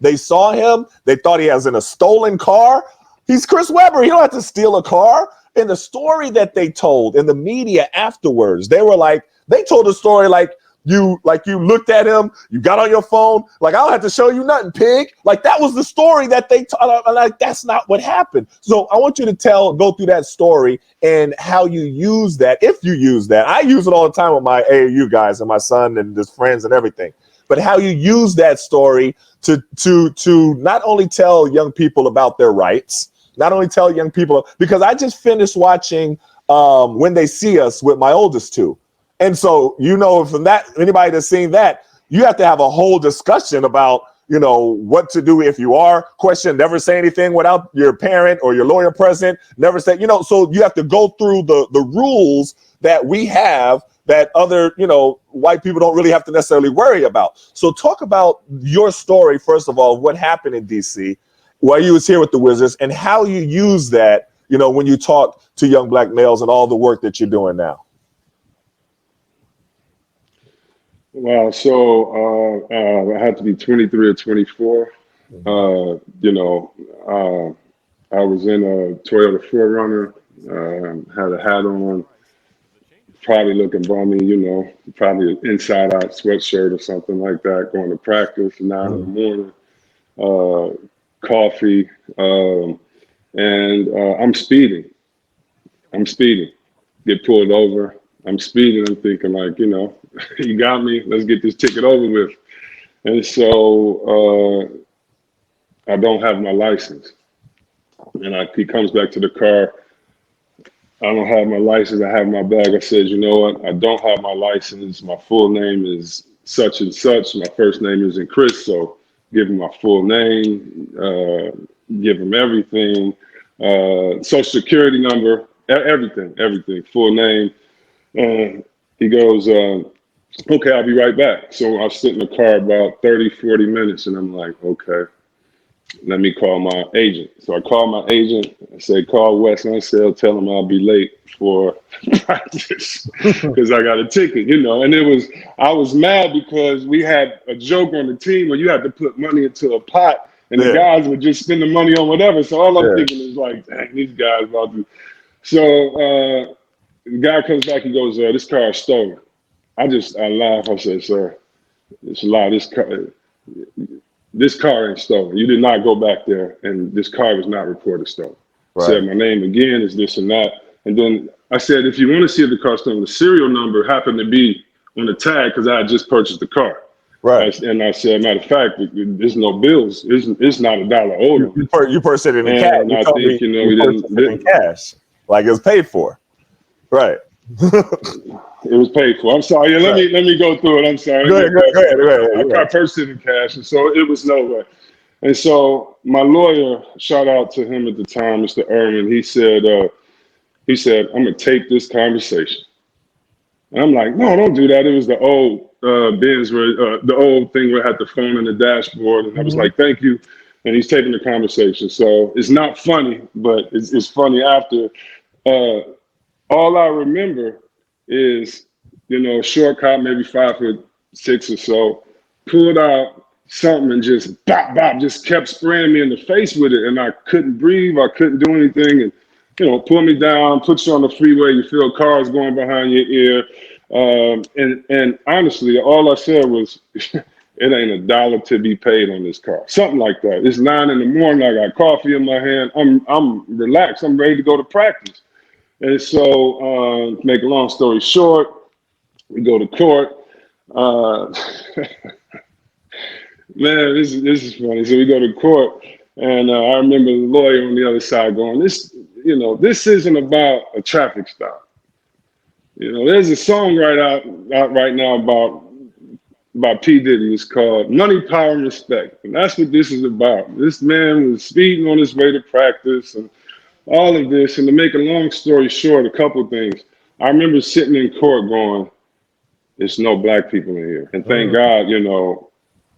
They saw him. They thought he was in a stolen car. He's Chris Webber. He don't have to steal a car. And the story that they told in the media afterwards, they told a story like you looked at him, you got on your phone, like, I don't have to show you nothing, pig. Like, that was the story that they told. Like, that's not what happened. So I want you to go through that story and how you use that, if you use that. I use it all the time with my AAU guys and my son and his friends and everything. But how you use that story to not only tell young people about their rights, not only tell young people, because I just finished watching When They See Us with my oldest two. And so, from that, anybody that's seen that, you have to have a whole discussion about, what to do if you are questioned. Never say anything without your parent or your lawyer present. Never say, so you have to go through the rules that we have that other, white people don't really have to necessarily worry about. So talk about your story, first of all, what happened in DC while you was here with the Wizards and how you use that, when you talk to young black males and all the work that you're doing now. Wow. So I had to be 23 or 24. I was in a Toyota 4Runner, had a hat on, probably looking bummy, probably an inside out sweatshirt or something like that, going to practice 9 in the morning, coffee, and I'm speeding. Get pulled over. I'm speeding. I'm thinking like, you got me. Let's get this ticket over with. And so I don't have my license. And he comes back to the car. I don't have my license. I have my bag. I said, you know what? I don't have my license. My full name is such and such. My first name isn't Chris. So give him my full name, give him everything, social security number, everything, full name. And he goes, okay, I'll be right back. So I sit in the car about 30, 40 minutes and I'm like, okay, let me call my agent. So I call my agent. I say, call West Unseld, tell him I'll be late for practice because I got a ticket, And I was mad because we had a joke on the team where you had to put money into a pot and the guys would just spend the money on whatever. So all I'm thinking is like, dang, these guys about to. So the guy comes back and goes, this car is stolen. I laugh. I said, sir, it's a lie. This car ain't stolen. You did not go back there, and this car was not reported stolen. Right. Said my name again is this and that. And then I said, if you want to see if the car's stolen, the serial number happened to be on the tag because I had just purchased the car. Right. And I said, matter of fact, there's no bills. It's not $1 owed. You purchased it in cash. And I think, we didn't in cash. Like it was paid for. Right. It was paid for. I'm sorry. Yeah, let me go through it. I'm sorry. Go ahead. I purchased it in cash, and so it was no way. And so my lawyer, shout out to him at the time, Mr. Irwin. He said, I'm gonna tape this conversation. And I'm like, no, don't do that. It was the old Benz, the old thing where I had the phone in the dashboard, and I was like, thank you. And he's taping the conversation. So it's not funny, but it's funny after. All I remember is, short cop, maybe 5'6" or so, pulled out something and just bop, bop, just kept spraying me in the face with it. And I couldn't breathe. I couldn't do anything. And, pull me down, put you on the freeway. You feel cars going behind your ear. And honestly, all I said was, it ain't $1 to be paid on this car. Something like that. It's 9 in the morning. I got coffee in my hand. I'm relaxed. I'm ready to go to practice. And so, make a long story short, we go to court. Man, this is funny. So we go to court, and I remember the lawyer on the other side going, this isn't about a traffic stop. There's a song out right now about by P. Diddy. It's called Money, Power, and Respect. And that's what this is about. This man was speeding on his way to practice and all of this. And to make a long story short, a couple of things. I remember sitting in court going, there's no black people in here. And thank God, you know,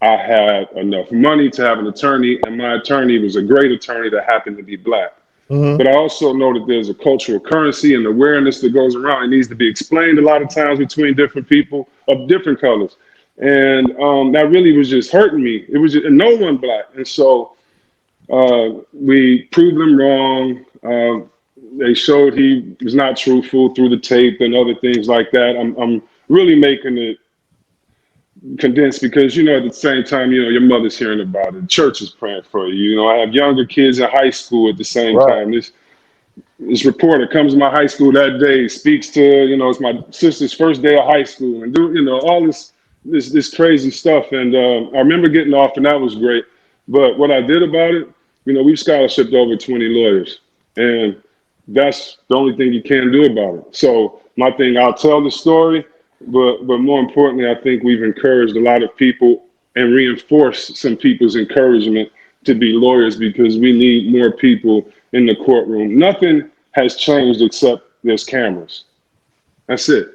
I had enough money to have an attorney, and my attorney was a great attorney that happened to be black. But I also know that there's a cultural currency and awareness that goes around. It needs to be explained a lot of times between different people of different colors. And that really was just hurting me. It was just, and no one black. And so we proved them wrong. They showed he was not truthful through the tape and other things like that. I'm really making it condensed because, you know, at the same time, you know, your mother's hearing about it. Church is praying for you. You know, I have younger kids in high school at the same time. This reporter comes to my high school that day, speaks to, you know, it's my sister's first day of high school, and do, you know, all this crazy stuff. And I remember getting off, and that was great. But what I did about it, you know, we've scholarshiped over 20 lawyers, and that's the only thing you can do about it. So my thing, I'll tell the story, but more importantly, I think we've encouraged a lot of people and reinforced some people's encouragement to be lawyers because we need more people in the courtroom. Nothing has changed except there's cameras. That's it.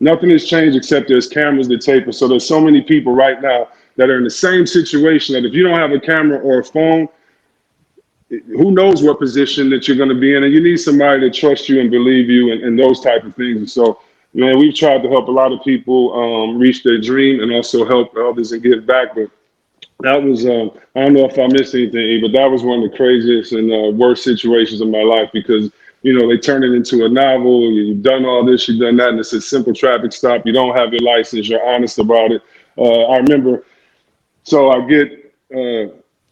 Nothing has changed except there's cameras that tape us. So there's so many people right now that are in the same situation that if you don't have a camera or a phone, who knows what position that you're going to be in, and you need somebody to trust you and believe you and those type of things. And so, man, we've tried to help a lot of people reach their dream and also help others and give back. But that was, I don't know if I missed anything, but that was one of the craziest and worst situations of my life because, you know, they turn it into a novel. You've done all this, you've done that, and it's a simple traffic stop. You don't have your license. You're honest about it. I remember, so I get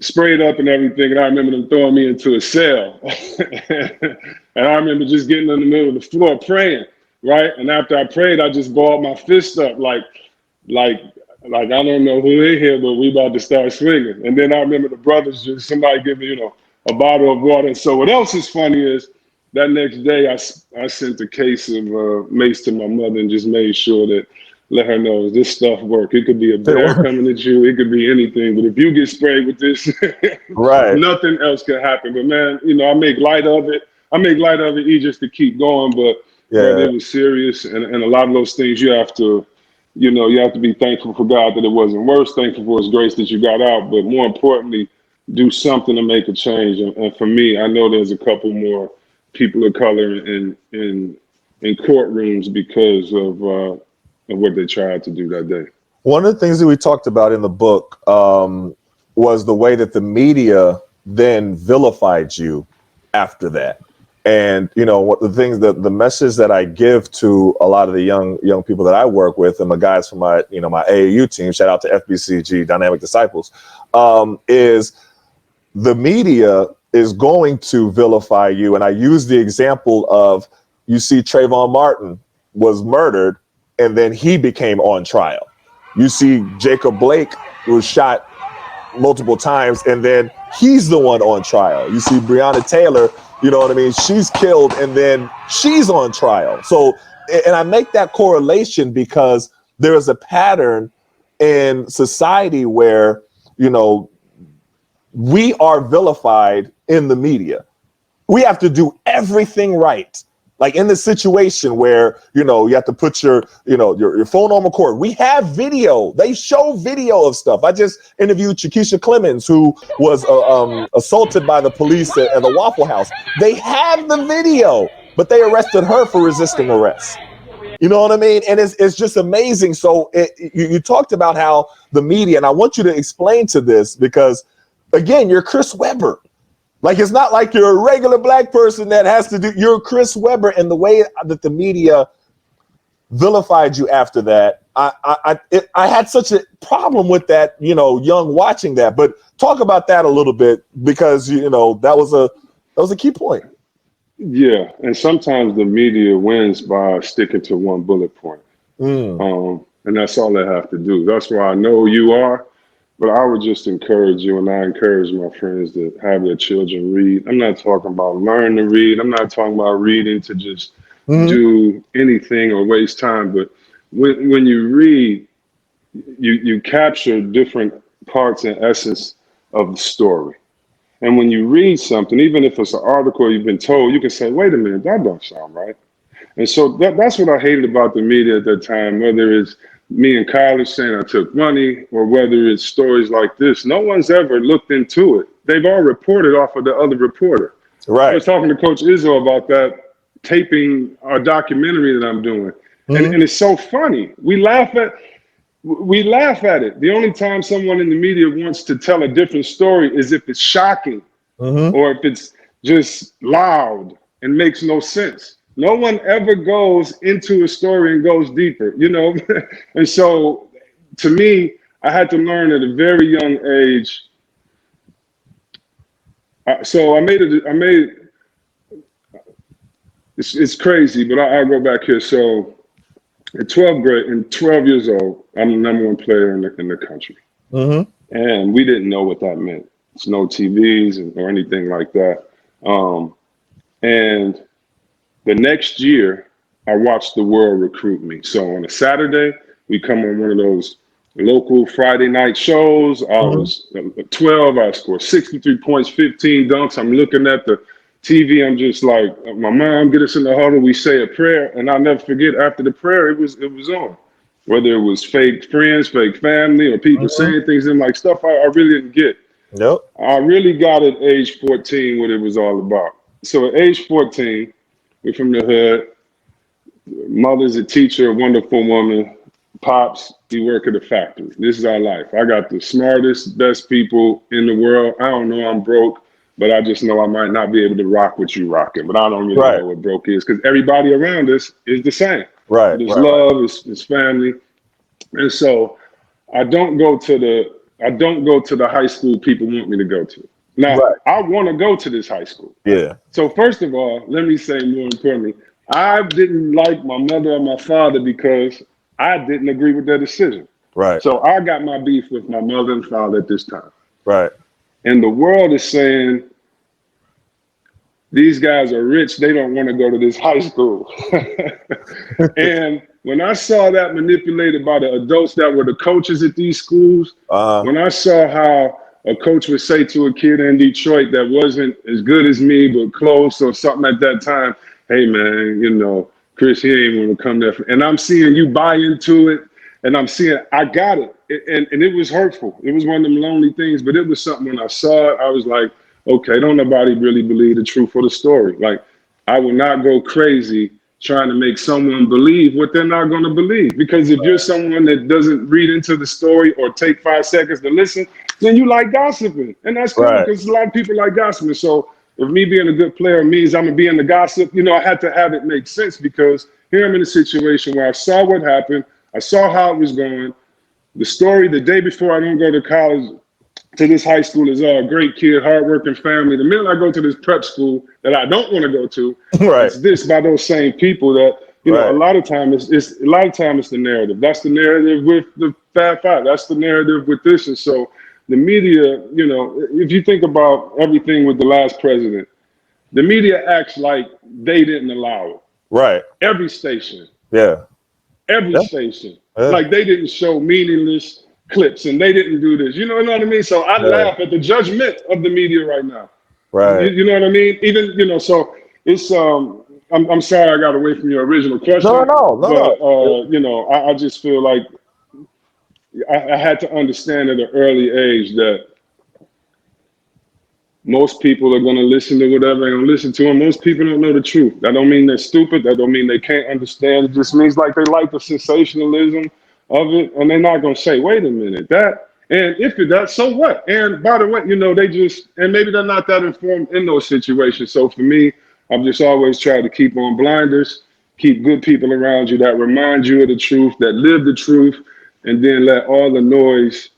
sprayed up and everything, and I remember them throwing me into a cell. And I remember just getting in the middle of the floor praying, right? And after I prayed, I just balled my fist up like I don't know who in here, but we about to start swinging. And then I remember the brothers, just somebody give me, you know, a bottle of water. And so what else is funny is that next day I sent a case of mace to my mother and just made sure that let her know this stuff work. It could be a bear coming at you. It could be anything. But if you get sprayed with this, nothing else can happen. But man, you know, I make light of it. I make light of it just to keep going. But it was serious. And a lot of those things you have to, you know, you have to be thankful for God that it wasn't worse, thankful for his grace that you got out, but more importantly, do something to make a change. And for me, I know there's a couple more people of color in courtrooms because of what they tried to do that day. One of the things that we talked about in the book was the way that the media then vilified you after that. And, you know, what the things that the message that I give to a lot of the young people that I work with and the guys from my, you know, my AAU team, shout out to FBCG Dynamic Disciples, is the media is going to vilify you. And I use the example of, you see Trayvon Martin was murdered and then he became on trial. You see Jacob Blake was shot multiple times and then he's the one on trial. You see Breonna Taylor, you know what I mean? She's killed and then she's on trial. So, and I make that correlation because there is a pattern in society where, you know, we are vilified in the media. We have to do everything right. Like in this situation where, you know, you have to put your phone on record. We have video. They show video of stuff. I just interviewed Chiquisha Clemens, who was assaulted by the police at the Waffle House. They have the video, but they arrested her for resisting arrest. You know what I mean? And it's just amazing. So you talked about how the media, and I want you to explain to this because, again, you're Chris Webber. Like, it's not like you're a regular black person that has to do, you're Chris Webber, and the way that the media vilified you after that, I had such a problem with that, you know, young watching that. But talk about that a little bit because, you know, that was a key point. Yeah, and sometimes the media wins by sticking to one bullet point. And that's all they have to do. That's why I know who you are. But I would just encourage you, and I encourage my friends to have their children read. I'm not talking about learn to read. I'm not talking about reading to just do anything or waste time. But when you read, you capture different parts and essence of the story. And when you read something, even if it's an article you've been told, you can say, wait a minute, that don't sound right. And so that's what I hated about the media at that time, whether it's me in college saying I took money or whether it's stories like this. No one's ever looked into it. They've all reported off of the other reporter. I was talking to Coach Izzo about that, taping our documentary that I'm doing. And it's so funny. We laugh at it. The only time someone in the media wants to tell a different story is if it's shocking or if it's just loud and makes no sense. No one ever goes into a story and goes deeper, you know? And so to me, I had to learn at a very young age. So I made it's crazy, but I'll go back here. So at 12 years old, I'm the number one player in the country. And we didn't know what that meant. It's no TVs or anything like that. And the next year, I watched the world recruit me. So on a Saturday, we come on one of those local Friday night shows. I was 12. I scored 63 points, 15 dunks. I'm looking at the TV. I'm just like, my mom get us in the huddle. We say a prayer, and I'll never forget. After the prayer, it was on. Whether it was fake friends, fake family, or people saying things and like stuff I really didn't get. Nope. I really got at age 14 what it was all about. So at age 14. We're from the hood. Mother's a teacher, a wonderful woman. Pops, he work at a factory. This is our life. I got the smartest, best people in the world. I don't know I'm broke, but I just know I might not be able to rock what you rocking. But I don't really know what broke is because everybody around us is the same. There's love, it's family. And so I don't go to the high school people want me to go to. Now, I want to go to this high school. Yeah. So first of all, let me say more importantly, I didn't like my mother or my father because I didn't agree with their decision. So I got my beef with my mother and father at this time. And the world is saying, these guys are rich, they don't want to go to this high school. And when I saw that manipulated by the adults that were the coaches at these schools, when I saw how a coach would say to a kid in Detroit that wasn't as good as me, but close or something at that time, hey man, you know, Chris, he ain't want to come there. And I'm seeing you buy into it. And I'm seeing, I got it. And it was hurtful. It was one of them lonely things, but it was something when I saw it, I was like, okay, don't nobody really believe the truth of the story. Like, I will not go crazy trying to make someone believe what they're not going to believe. Because if you're someone that doesn't read into the story or take 5 seconds to listen, then you like gossiping. And that's cool because a lot of people like gossiping. So if me being a good player means I'm going to be in the gossip, you know, I had to have it make sense because here I'm in a situation where I saw what happened. I saw how it was going. The story the day before I don't go to college, to this high school is a great kid, hardworking family. The minute I go to this prep school that I don't want to go to, it's this by those same people that, you know, a lot of time it's the narrative. That's the narrative with the Fab Five. That's the narrative with this. And so the media, you know, if you think about everything with the last president, the media acts like they didn't allow it. Every station. Every station. Like they didn't show meaningless clips and they didn't do this. You know what I mean? So I laugh at the judgment of the media right now. You know what I mean? Even, you know, so it's I'm sorry I got away from your original question. No. You know, I just feel like I had to understand at an early age that most people are going to listen to whatever they're going to listen to, and most people don't know the truth. That don't mean they're stupid. That don't mean they can't understand. It just means like they like the sensationalism of it, and they're not going to say, wait a minute, that, and if it does, so what? And by the way, you know, they just, and maybe they're not that informed in those situations. So for me, I've just always tried to keep on blinders, keep good people around you that remind you of the truth, that live the truth, and then let all the noise,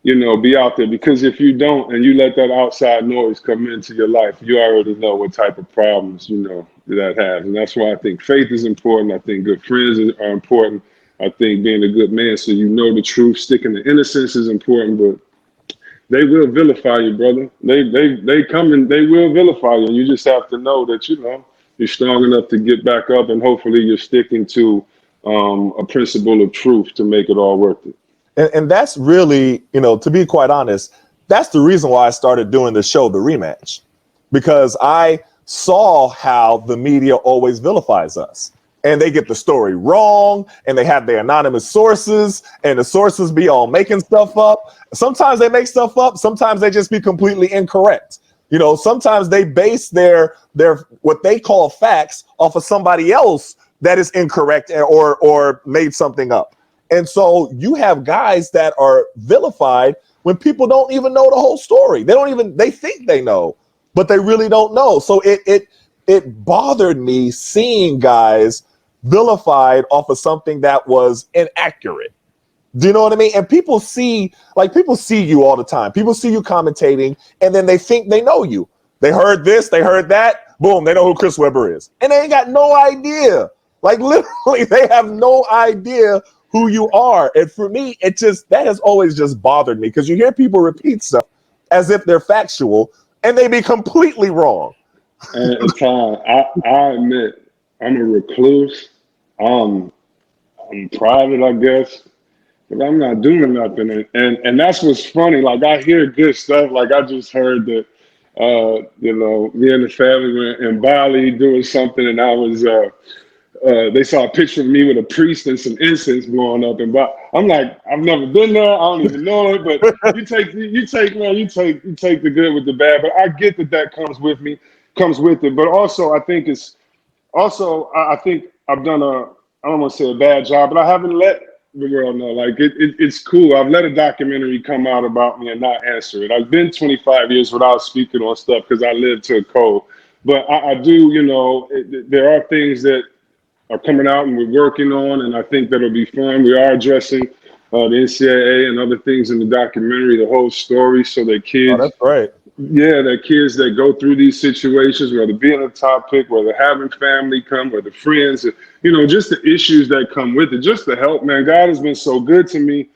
you know, be out there. Because if you don't, and you let that outside noise come into your life, you already know what type of problems, you know, that has. And that's why I think faith is important. I think good friends are important. I think being a good man, so you know the truth, sticking to innocence is important, but they will vilify you, brother. They come and they will vilify you. And you just have to know that, you know, you're strong enough to get back up, and hopefully you're sticking to a principle of truth to make it all worth it. And that's really, to be quite honest, that's the reason why I started doing the show, The Rematch, because I saw how the media always vilifies us. And they get the story wrong, and they have their anonymous sources, and the sources be all making stuff up. Sometimes they make stuff up. Sometimes they just be completely incorrect. Sometimes they base their what they call facts off of somebody else that is incorrect or made something up. And so you have guys that are vilified when people don't even know the whole story. They think they know, but they really don't know. So it bothered me seeing guys vilified off of something that was inaccurate. Do you know what I mean? And people see you all the time. People see you commentating, and then they think they know you. They heard this, they heard that, boom, they know who Chris Webber is. And they ain't got no idea. Like literally, they have no idea who you are. And for me, that has always just bothered me, because you hear people repeat stuff as if they're factual, and they be completely wrong. And Tom, I admit I'm a recluse. I'm private, I guess, but I'm not doing nothing. And that's what's funny. Like, I hear good stuff. Like, I just heard that, me and the family were in Bali doing something, and I was, they saw a picture of me with a priest and some incense blowing up. And I'm like, I've never been there. I don't even know it. But you take the good with the bad. But I get that comes with it. But also, I think I think I've done I don't want to say a bad job, but I haven't let the world know. Like, it's cool. I've let a documentary come out about me and not answer it. I've been 25 years without speaking on stuff because I live to a code. But I do, there are things that are coming out and we're working on, and I think that'll be fun. We are addressing the NCAA and other things in the documentary, the whole story, so that Oh, kids, that's right. yeah, that kids that go through these situations, whether being a top pick, whether having family come, whether friends, just the issues that come with it, just the help, man. God has been so good to me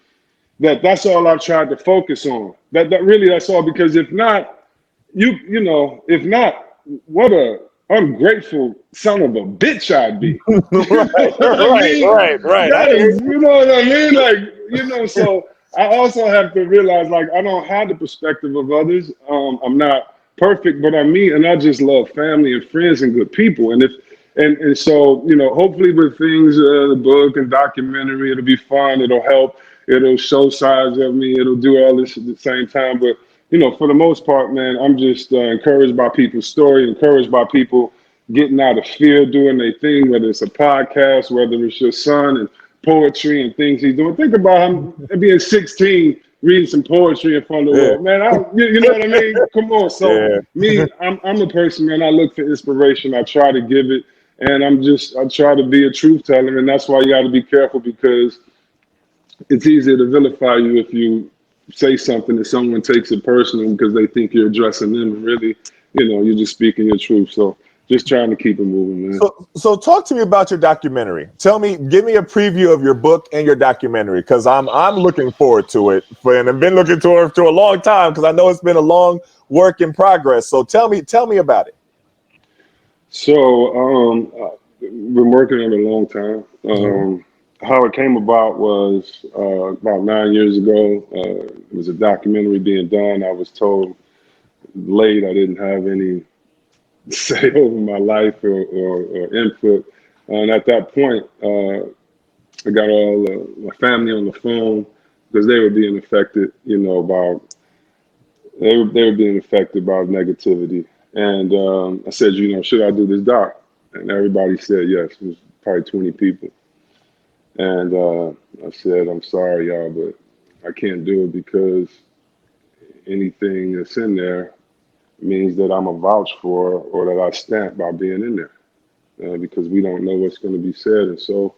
that's all I've tried to focus on. That's all, because if not, if not, what a ungrateful son of a bitch I'd be. You know Right, what I mean? right. That is, you know what I mean? Like, so I also have to realize, like, I don't have the perspective of others. I'm not perfect, but I just love family and friends and good people. And so, hopefully with things, the book and documentary, it'll be fun. It'll help. It'll show sides of me. It'll do all this at the same time. But for the most part, man, I'm just encouraged by people's story, encouraged by people getting out of fear, doing their thing, whether it's a podcast, whether it's your son and poetry and things he's doing. Think about him being 16, reading some poetry in front of the Yeah. world. Man, you know what I mean? Come on. So Yeah. I'm a person, man, I look for inspiration. I try to give it, and I try to be a truth teller, and that's why you got to be careful, because it's easier to vilify you if you say something and someone takes it personal because they think you're addressing them. And really, you're just speaking your truth. So just trying to keep it moving, man. So talk to me about your documentary. Give me a preview of your book and your documentary, because I'm looking forward to it, and I've been looking to it for a long time, because I know it's been a long work in progress. So tell me about it. So I've been working on it a long time. How it came about was about 9 years ago. It was a documentary being done. I was told late I didn't have any say over my life or input. And at that point, I got all my family on the phone because they were being affected, about they were being affected by negativity. And I said, should I do this doc? And everybody said yes. It was probably 20 people. And I said, I'm sorry, y'all, but I can't do it because anything that's in there means that I'm a vouch for or that I stamp by being in there. Because we don't know what's going to be said. And so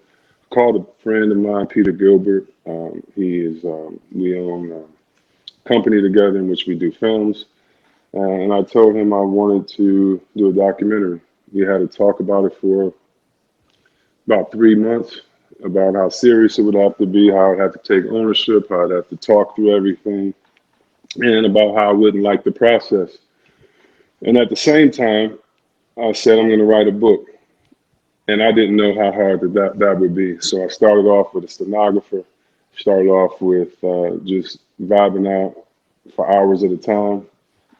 I called a friend of mine, Peter Gilbert. We own a company together in which we do films. And I told him I wanted to do a documentary. We had to talk about it for about 3 months, about how serious it would have to be, how I'd have to take ownership, how I'd have to talk through everything, and about how I wouldn't like the process. And at the same time, I said, I'm going to write a book. And I didn't know how hard that would be. So I started off with a stenographer, started off with just vibing out for hours at a time.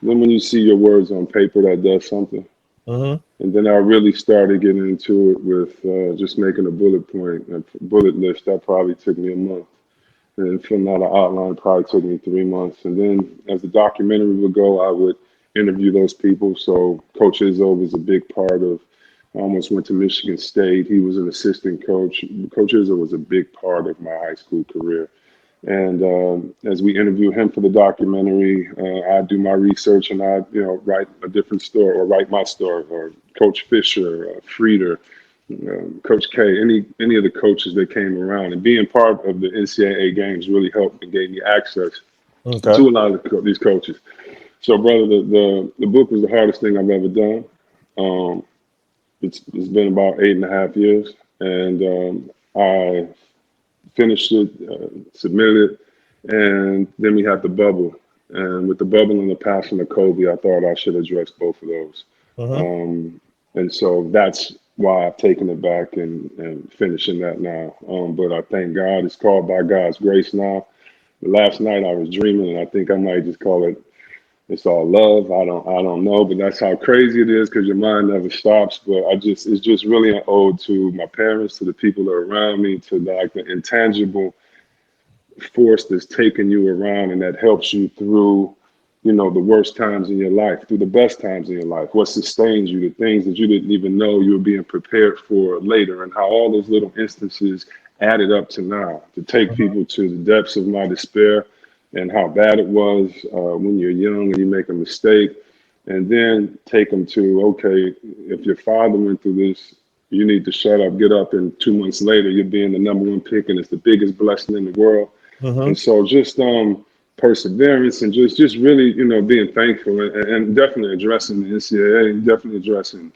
Then when you see your words on paper, that does something. Mm-hmm. And then I really started getting into it with just making a bullet list. That probably took me a month. And filling out an outline probably took me 3 months. And then as the documentary would go, I would interview those people. So Coach Izzo was a big part of. I almost went to Michigan State. He was an assistant coach. Coach Izzo was a big part of my high school career. And as we interview him for the documentary, I do my research and I, write a different story or write my story. Or Coach Fisher, Frieder, Coach K, any of the coaches that came around, and being part of the NCAA games really helped and gave me access Okay. to a lot of these coaches. So, brother, the book was the hardest thing I've ever done. Um, it's been about 8.5 years, and I finished it, submitted it, and then we had the bubble. And with the bubble and the passing of Kobe, I thought I should address both of those. Mm-hmm. And so that's why I've taken it back and finishing that now. But I thank God it's called by God's grace now. Last night I was dreaming, and I think I might just call it it's all love. I don't know, but that's how crazy it is because your mind never stops. But it's just really an ode to my parents, to the people that are around me, to the intangible force that's taking you around and that helps you through, the worst times in your life, through the best times in your life, what sustains you, the things that you didn't even know you were being prepared for later, and how all those little instances added up to now, to take people to the depths of my despair and how bad it was when you're young and you make a mistake, and then take them to, okay, if your father went through this, you need to shut up, get up, and 2 months later, you're being the number one pick, and it's the biggest blessing in the world. Mm-hmm. And so just perseverance and just really, being thankful and definitely addressing the NCAA, definitely addressing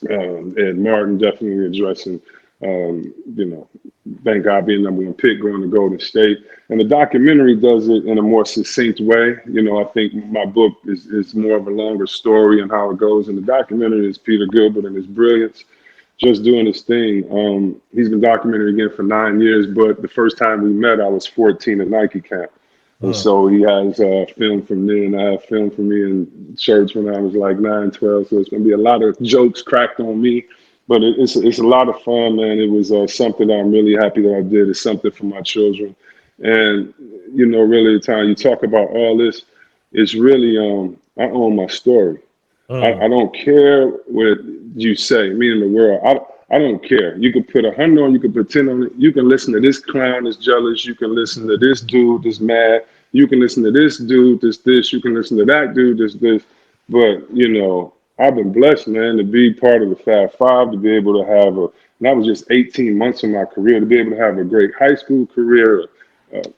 Ed Martin, definitely addressing, thank God being number one pick, going to Golden State. And the documentary does it in a more succinct way. I think my book is more of a longer story and how it goes. And the documentary is Peter Gilbert and his brilliance, just doing his thing. He's been documented again for 9 years, but the first time we met, I was 14 at Nike camp. And so he has film from me, and I have film from me in church when I was like 9, 12. So it's going to be a lot of jokes cracked on me, but it's a lot of fun, man. It was something that I'm really happy that I did. It's something for my children. And, really the time you talk about all this, it's really, I own my story. I don't care what you say, me and the world. I don't care. You can put 100 on, you can put 10 on it. You can listen to this clown that's jealous. You can listen to this dude that's mad. You can listen to this dude that's this. You can listen to that dude that's this. But, I've been blessed, man, to be part of the Fab Five, to be able to have and that was just 18 months of my career, to be able to have a great high school career,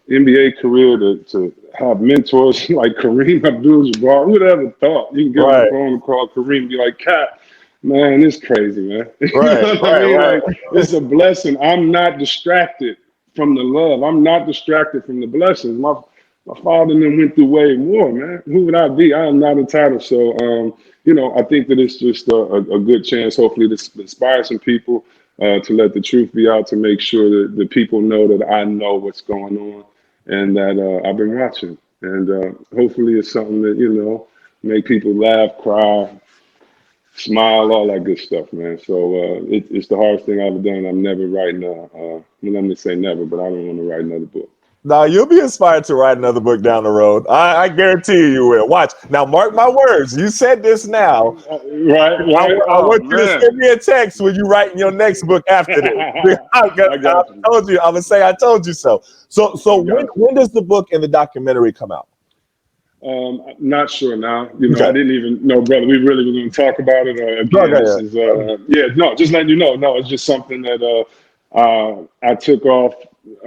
NBA career, to have mentors like Kareem Abdul-Jabbar. Who would have ever thought you can get on the Right. phone and call Kareem and be like, Cat, man, it's crazy, man. You Right. know what I Right. mean? Right. Like, it's a blessing. I'm not distracted from the love. I'm not distracted from the blessings. My father and them went through way more, man. Who would I be? I am not entitled. So, I think that it's just a good chance, hopefully, to inspire some people, to let the truth be out, to make sure that the people know that I know what's going on and that I've been watching. And hopefully it's something that, make people laugh, cry, smile, all that good stuff, man. So it's the hardest thing I've ever done. I'm never writing I'm going to say never, but I don't want to write another book. Now you'll be inspired to write another book down the road. I guarantee you will. Watch. Now, mark my words. You said this now. Right. I Oh, want you to man. send me a text when you write your next book after this. I I got you. told you. I'm gonna say I told you so. So I when got you. when does the book and the documentary come out? Not sure now. I Okay. didn't even know, brother. We really were going to talk about it again. This Okay. is, yeah, no, just letting you know. No, it's just something that I took off.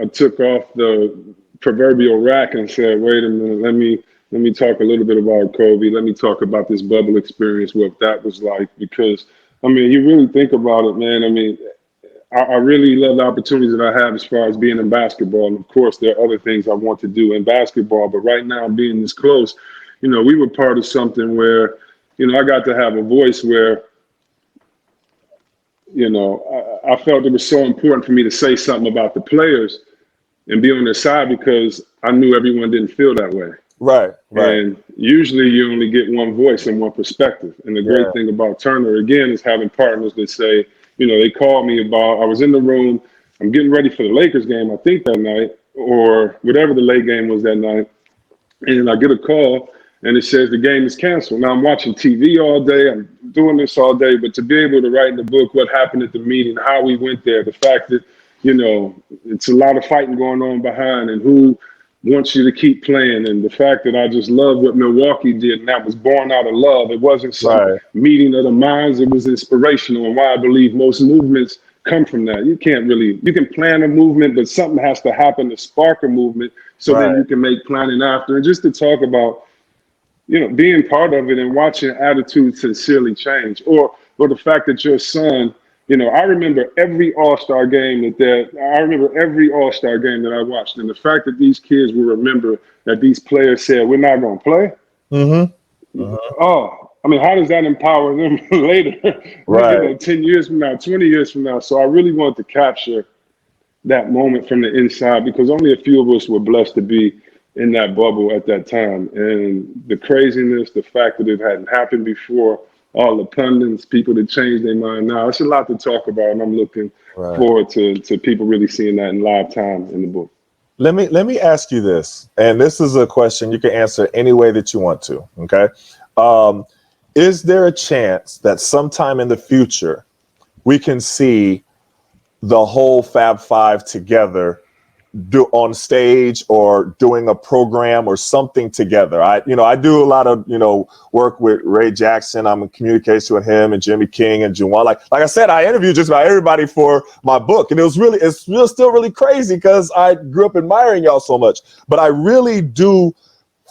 I took off the proverbial rack and said, "Wait a minute. Let me talk a little bit about Kobe. Let me talk about this bubble experience, what that was like." Because I mean, you really think about it, man. I mean, I really love the opportunities that I have as far as being in basketball. And of course, there are other things I want to do in basketball. But right now, being this close, we were part of something where, I got to have a voice where I felt it was so important for me to say something about the players and be on their side because I knew everyone didn't feel that way. Right. Right. And usually you only get one voice and one perspective. And the Yeah. great thing about Turner, again, is having partners that say, they called me about, I was in the room, I'm getting ready for the Lakers game, I think that night, or whatever the late game was that night. And I get a call and it says the game is canceled. Now I'm watching TV all day. I'm doing this all day, but to be able to write in the book what happened at the meeting, how we went there, the fact that, it's a lot of fighting going on behind and who wants you to keep playing. And the fact that I just love what Milwaukee did, and that was born out of love. It wasn't some Right. meeting of the minds. It was inspirational, and why I believe most movements come from that. You can plan a movement, but something has to happen to spark a movement so then Right. you can make planning after. And just to talk about, being part of it and watching attitudes sincerely change, or the fact that your son, I remember every All-Star game that I watched, and the fact that these kids will remember that these players said, "We're not going to play." Mm-hmm. Mm-hmm. Oh, I mean, how does that empower them later? Right. 10 years from now, 20 years from now. So I really want to capture that moment from the inside because only a few of us were blessed to be in that bubble at that time. And the craziness, the fact that it hadn't happened before, all the pundits, people that changed their mind now, it's a lot to talk about. And I'm looking Right. forward to people really seeing that in live time in the book. Let me ask you this, and this is a question you can answer any way that you want to. Okay. Um, is there a chance that sometime in the future we can see the whole Fab Five together do on stage or doing a program or something together? I do a lot of, work with Ray Jackson. I'm in communication with him and Jimmy King and Juwan. Like I said, I interviewed just about everybody for my book. And still really crazy because I grew up admiring y'all so much. But I really do,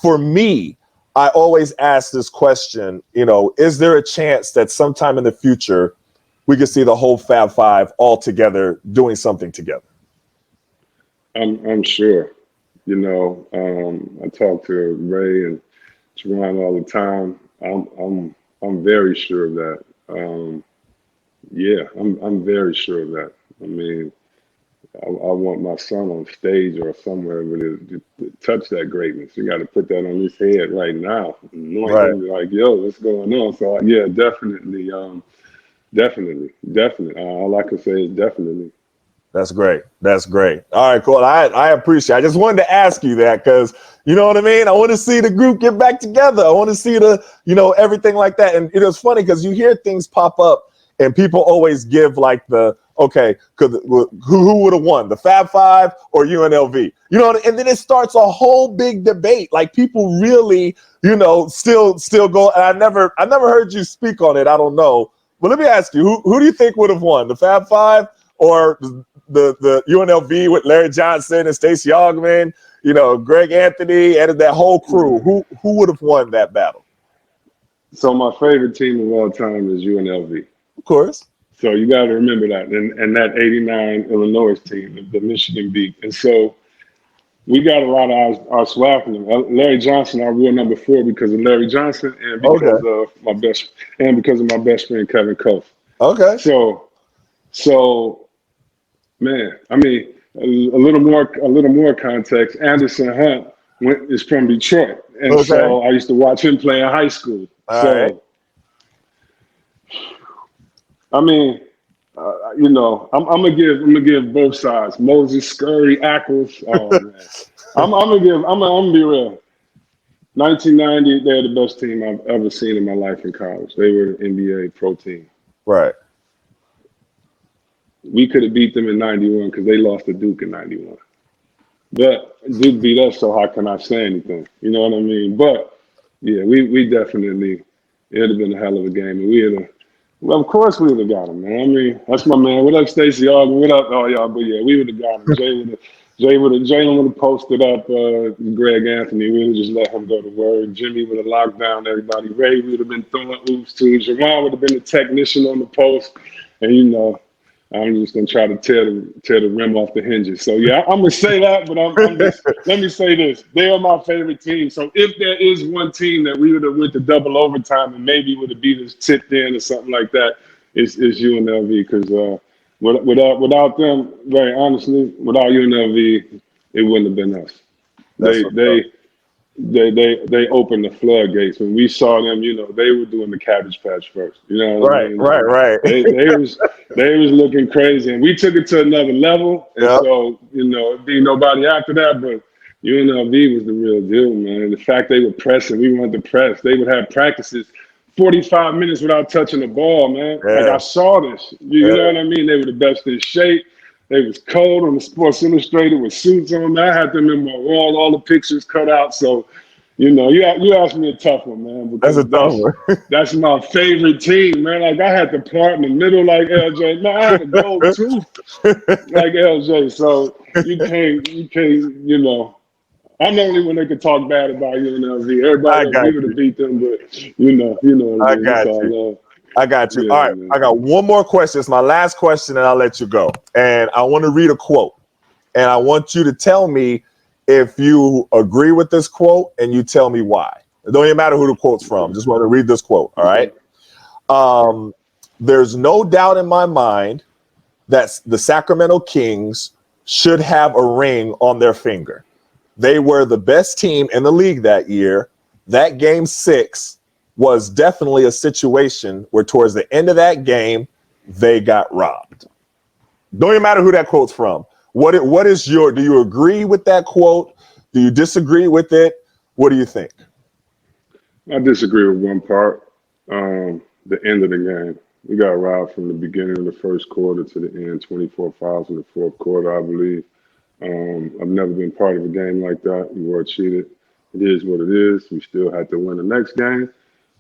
for me, I always ask this question, is there a chance that sometime in the future we could see the whole Fab Five all together doing something together? I'm sure. I talk to Ray and Teron all the time. I'm very sure of that. Yeah, I'm very sure of that. I mean, I want my son on stage or somewhere with it to touch that greatness. You got to put that on his head right now. Anoint Right. him like, yo, what's going on? So yeah, definitely, definitely. All I can say is definitely. That's great. That's great. All right, cool. I appreciate it. I just wanted to ask you that because, you know what I mean? I want to see the group get back together. I want to see everything like that. And it was funny because you hear things pop up and people always give like okay, who would have won, the Fab Five or UNLV? And then it starts a whole big debate. Like people really, still go. And I never heard you speak on it. I don't know. But let me ask you, who do you think would have won, the Fab Five or the UNLV with Larry Johnson and Stacey Augmon, Greg Anthony and that whole crew? Who would have won that battle? So my favorite team of all time is UNLV. Of course. So you got to remember that. And that 89 Illinois team, the Michigan beat. And so we got a lot of our swag from them. Larry Johnson, I wore number 4 because of Larry Johnson and because of my best friend Kevin Koch. Okay. So man, I mean, a little more context. Anderson Hunt is from Detroit, and so I used to watch him play in high school. All right. I mean, I'm gonna give both sides. Moses, Scurry, Ackles. Oh man, I'm gonna be real. 1990, they're the best team I've ever seen in my life in college. They were the NBA pro team. Right. We could have beat them in 91 because they lost to Duke in 91. But Duke beat us, so how can I say anything? You know what I mean? But yeah, we definitely, it would have been a hell of a game. And well, of course we would have got him, man. I mean, that's my man. What up, Stacey Augmon? What up? Oh, y'all, but yeah, we would have got him. Jalen would have posted up Greg Anthony. We would have just let him go to work. Jimmy would have locked down everybody. Ray would have been throwing oops to. Jawan would have been the technician on the post. And, I'm just gonna try to tear the rim off the hinges. So yeah, I'm gonna say that, but I'm just, let me say this: they are my favorite team. So if there is one team that we would have went to double overtime and maybe would have beat us tipped in or something like that, it's UNLV because without them, very honestly, without UNLV, it wouldn't have been us. That's They what's up. they they opened the floodgates. When we saw them, they were doing the Cabbage Patch first. You know what I Right, mean? right, right. They was looking crazy, and we took it to another level. And Yep. so it'd be nobody after that, but UNLV was the real deal, man. The fact they were pressing, we wanted to press. They would have practices 45 minutes without touching the ball, man. Like I Yeah. saw this. You know Yeah. what I mean? They were the best in shape. They was cold on the Sports Illustrated with suits on. I had them in my wall, all the pictures cut out. So, you asked me a tough one, man, That's a because tough one. that's my favorite team, man. Like I had to part in the middle like LJ. Man, I had to go too like LJ. So you can't. I'm the only one that could talk bad about UNLV. Everybody I else, got we would have you. beat them, but what I it is. It's got all you. love. I got you. All Yeah, right. I man. got one more question. It's my last question, and I'll let you go. And I want to read a quote. And I want you to tell me if you agree with this quote and you tell me why. It don't even matter who the quote's from. Okay. Just want to read this quote. All Okay. right. There's no doubt in my mind that the Sacramento Kings should have a ring on their finger. They were the best team in the league that year. That game 6 was definitely a situation where towards the end of that game, they got robbed. Don't even matter who that quote's from. Do you agree with that quote? Do you disagree with it? What do you think? I disagree with one part. The end of the game. We got robbed from the beginning of the first quarter to the end, 24 fouls in the fourth quarter, I believe. I've never been part of a game like that. We were cheated. It is what it is. We still had to win the next game.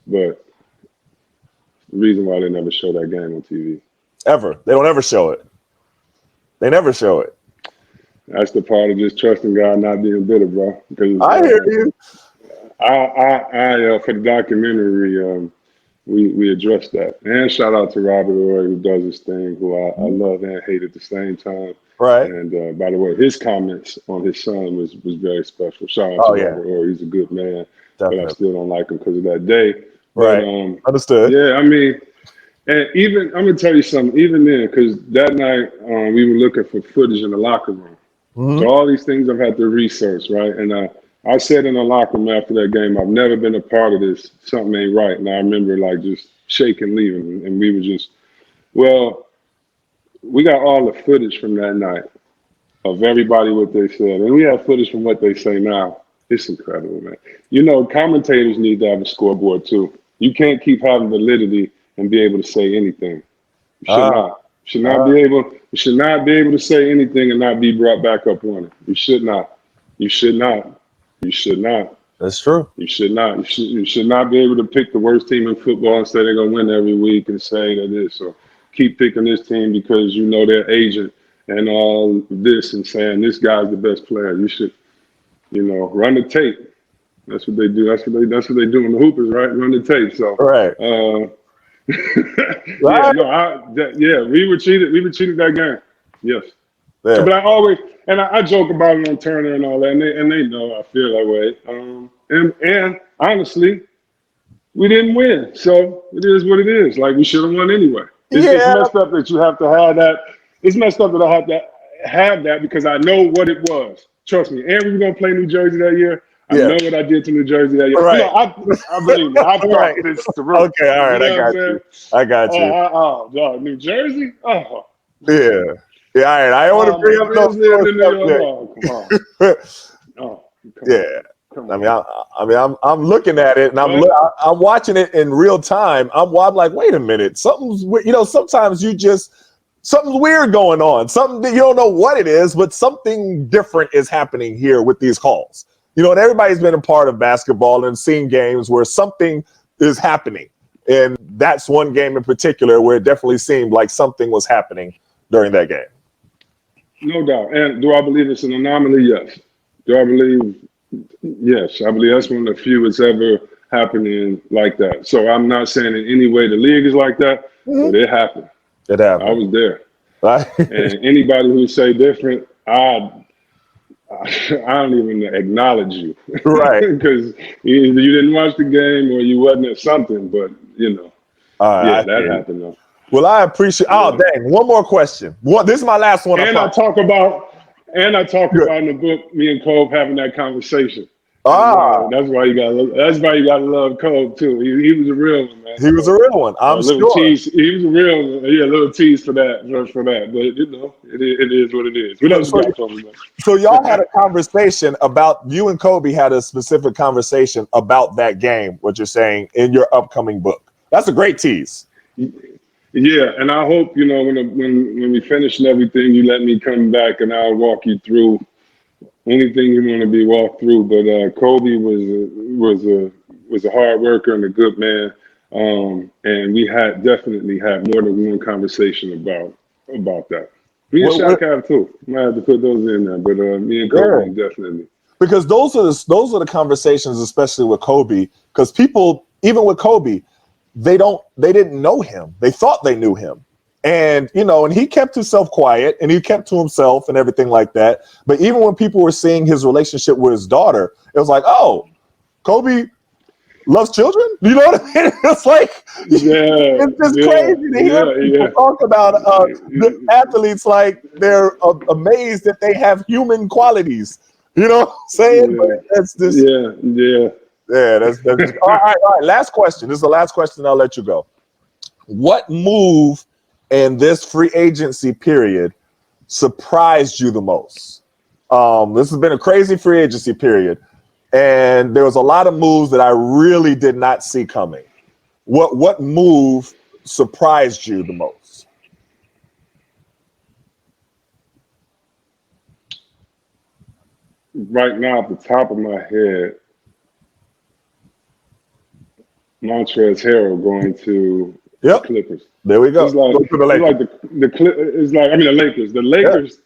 But the reason why they never show that game on TV. Ever. They don't ever show it. They never show it. That's the part of just trusting God, not being bitter, bro. Because I hear you. for the documentary, we addressed that. And shout out to Robert Ory, who does his thing, who I love and hate at the same time. Right. And by the way, his comments on his son was very special. Shout out to Oh, yeah. Robert Ory. He's a good man, but I Definitely. still don't like him because of that day. But Right. Understood. yeah, I mean, and even I'm gonna tell you something. Even then, because that night we were looking for footage in the locker room. So all these things I've had to research, right? And I said in the locker room after that game, I've never been a part of this. Something ain't right. And I remember like just shaking, leaving, and we were just, well, we got all the footage from that night of everybody what they said, and we have footage from what they say now. It's incredible, man. Commentators need to have a scoreboard too. You can't keep having validity and be able to say anything. You should Ah, not. You should not be able to say anything and not be brought back up on it. You should not. You should not. You should not. that's true. You should not. You should not be able to pick the worst team in football and say they're gonna win every week and say that this or keep picking this team because you know their agent and all this and saying this guy's the best player. You should, run the tape. That's what they do. That's what they do in the Hoopers, right? Run the tape. So Right. yeah, Right. no, we were cheated. We were cheated that game. Yes. Yeah. But I joke about it on Turner and all that, and they know I feel that way. And honestly, we didn't win, so it is what it is. Like we should have won anyway. It's Yeah. messed up that you have to have that. It's messed up that I have to have that because I know what it was. Trust me. And we were gonna play New Jersey that year. I Yeah. know what I did to New Jersey that year. Right. I believe me. I Right. thought this through. Okay. All You right. I know what I'm got saying? you. I got you. New Jersey? Oh, Yeah. Yeah. All right. I don't want to oh, my bring up no friends lived in New York. subject. Oh, come on. Oh, come Yeah. on. Come I on. mean, I'm looking at it and But I'm watching it in real time. I'm like, wait a minute, something's sometimes something's weird going on. Something that you don't know what it is, but something different is happening here with these calls. And everybody's been a part of basketball and seen games where something is happening, and that's one game in particular where it definitely seemed like something was happening during that game. no doubt. And do I believe it's an anomaly? Yes. Do I believe? Yes. I believe that's one of the few it's ever happening like that. So I'm not saying in any way the league is like that, but it happened. It I happened. was there. Right? And anybody who say different, I don't even acknowledge you Right. because either you didn't watch the game or you wasn't at something. But All right. yeah, I that hear you. happened though. Well, I appreciate. Oh, Yeah. dang! One more question. This is my last one. And I talk about in the book, me and Cove having that conversation. And Ah, that's why you gotta love Cove too. He was a real one, man. he was a So real one. a I'm little sure. tease. He was a real one. Yeah, a little tease for that. But you know, it is what it is. What else you So, got for me, so y'all had man? a conversation about you and Kobe had a specific conversation about that game. What you're saying in your upcoming book. That's a great tease. Yeah, and I hope you know when we finish and everything, you let me come back and I'll walk you through anything you want to be walked through. But Kobe was a hard worker and a good man, and we had definitely had more than one conversation about that. Me and What, Shaq have too. I have to put those in there, but me and yeah, Kobe definitely. because those are the conversations, especially with Kobe. Because people, even with Kobe, they didn't know him. They thought they knew him. And and he kept himself quiet and he kept to himself and everything like that. But even when people were seeing his relationship with his daughter, it was like, oh, Kobe loves children. You know what I mean? It's like Yeah, it's just yeah, crazy to hear yeah, people talk about the athletes like they're amazed that they have human qualities. You know what I'm saying? But yeah, that's just yeah. yeah, that's just, all right. Last question. This is the last question. I'll let you go. What move in this free agency period surprised you the most? This has been a crazy free agency period, and there was a lot of moves that I really did not see coming. What move surprised you the most? Right now, off the top of my head, Montrezl Harrell going to the Yep, Clippers. there we go. It's like Go to the it's Lakers. like it's like I mean the Lakers. The Yeah, Lakers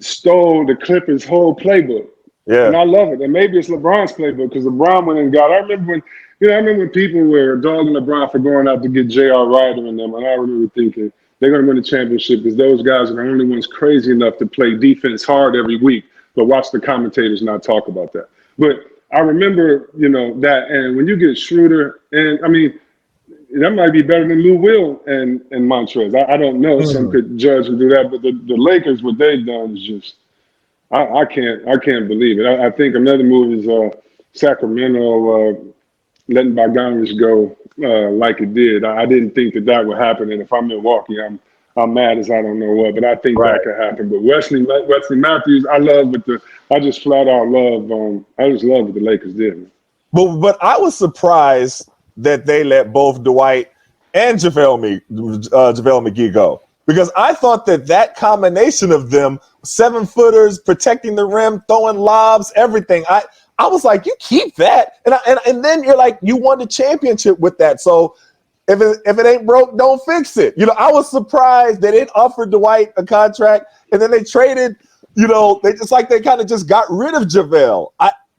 stole the Clippers' whole playbook, and yeah, I love it. And maybe it's LeBron's playbook because LeBron went and got. I remember when people were dogging LeBron for going out to get J.R. Ryder and them, and I remember thinking they're going to win the championship because those guys are the only ones crazy enough to play defense hard every week. But watch the commentators not talk about that. But I remember, that, and when you get Schroeder, and I mean, that might be better than Lou Will and Montrez. I don't know. Some mm, could judge and do that, but the Lakers, what they've done is just I can't believe it. I think another move is Sacramento letting Bogdanovich go like it did. I didn't think that would happen, and if I'm Milwaukee, I'm mad as I don't know what. But I think that right. could happen. But Wesley Matthews, I just flat out love. I just love what the Lakers did. But I was surprised that they let both Dwight and JaVale McGee go because I thought that combination of them, 7-footers, protecting the rim, throwing lobs, everything. I was like, you keep that, and then you're like, you won the championship with that. So if it ain't broke, don't fix it. I was surprised they didn't offer Dwight a contract, and then they traded. They kind of just got rid of JaVale.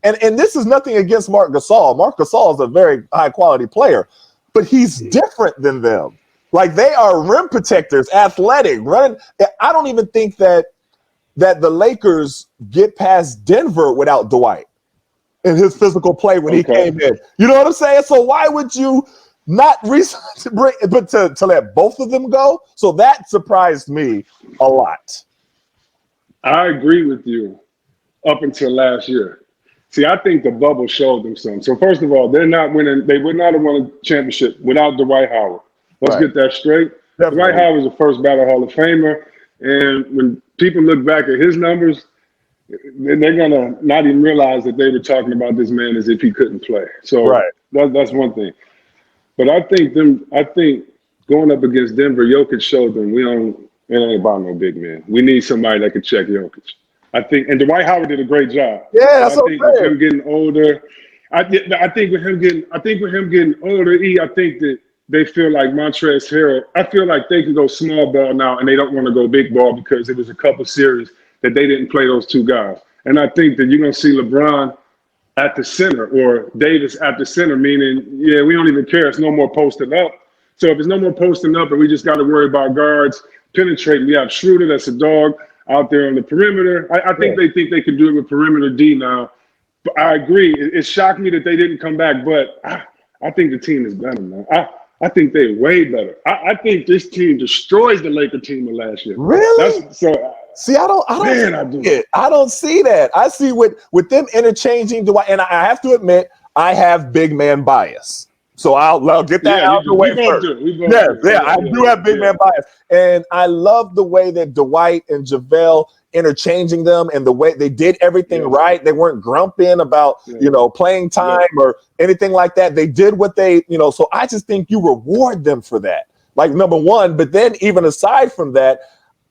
And this is nothing against Marc Gasol. Marc Gasol is a very high quality player, but he's different than them. Like they are rim protectors, athletic, running. I don't even think that the Lakers get past Denver without Dwight in his physical play when he Okay. came in. You know what I'm saying? So why would you not to let both of them go? So that surprised me a lot. I agree with you up until last year. See, I think the bubble showed them something. So first of all, they're not winning. They would not have won a championship without Dwight Howard. Let's Right. get that straight. Dwight Definitely. Howard was a first ballot Hall of Famer, and when people look back at his numbers, they're gonna not even realize that they were talking about this man as if he couldn't play. So Right. that's one thing. But I think going up against Denver, Jokic showed them it ain't about no big man. We need somebody that can check Jokic. I think, and Dwight Howard did a great job. Yeah, But that's I what think I'm with saying. him getting older, I think with him getting older, I think that they feel like Montrezl Harrell. I feel like they can go small ball now, and they don't want to go big ball because it was a couple series that they didn't play those two guys. And I think that you're gonna see LeBron at the center or Davis at the center, meaning, yeah, we don't even care. It's no more posting up. So if it's no more posting up and we just got to worry about guards penetrating, we have Schroeder, that's a dog, out there on the perimeter. I Yeah. think they can do it with perimeter D now. But I agree. It shocked me that they didn't come back, but I think the team is better, man. I think they're way better. I think this team destroys the Laker team of last year. Really? That's so. See, I don't Man, I see do. it. I don't see that. I see with them interchanging Dwight, and I have to admit, I have big man bias. So I'll get that Yeah, out you of the do. way We both first. do. We both Yes, do. yeah, Yeah, I yeah, do have big yeah. man bias, and I love the way that Dwight and JaVale interchanging them, and the way they did everything Yeah, right. They weren't grumping about yeah, playing yeah, time or anything like that. They did what they So I just think you reward them for that. Like number one, but then even aside from that,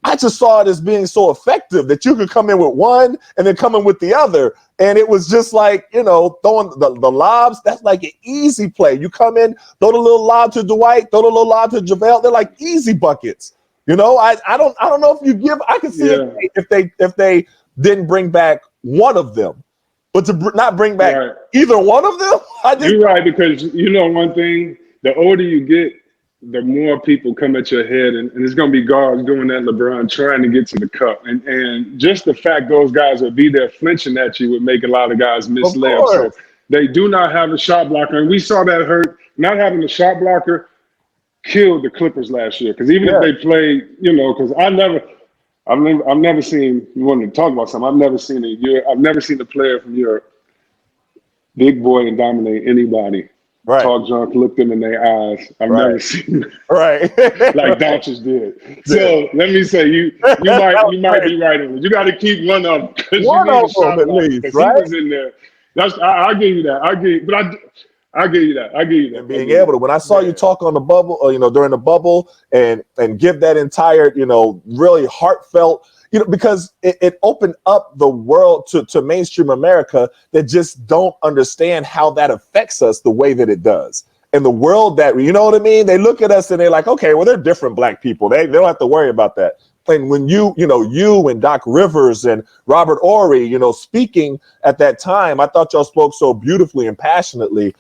I just saw it as being so effective that you could come in with one and then come in with the other. And it was just like, throwing the lobs. That's like an easy play. You come in, throw the little lob to Dwight, throw the little lob to JaVale. They're like easy buckets. I don't know if you give. I can see it yeah. if they didn't bring back one of them, but to not bring back Right. either one of them, I just You're right, because you know one thing, the older you get, the more people come at your head, and it's going to be guards doing that, LeBron trying to get to the cup. And just the fact those guys would be there flinching at you would make a lot of guys miss of layups. So course, they do not have a shot blocker. And we saw that hurt. Not having a shot blocker killed the Clippers last year. Because even if yeah, they played, because I've never seen, you want to talk about something, I've never seen a player from Europe big boy and dominate anybody. right, Talk junk, look them in their eyes. I've right, never seen right, like right. Doncic did. Yeah. So let me say, you That might was you might great. be right on it. You got to keep one of them because you One need a of them shot at blocker least, because he right? was in there. I give you that. I give you that. I give you that. And I being give you able to, that. when I saw you Yeah. talk on the bubble, during the bubble, and give that entire, really heartfelt, because it opened up the world to mainstream America that just don't understand how that affects us the way that it does. And the world that, you know what I mean? They look at us and they're like, okay, well, they're different black people. They don't have to worry about that. And when you and Doc Rivers and Robert Ory, speaking at that time, I thought y'all spoke so beautifully and passionately.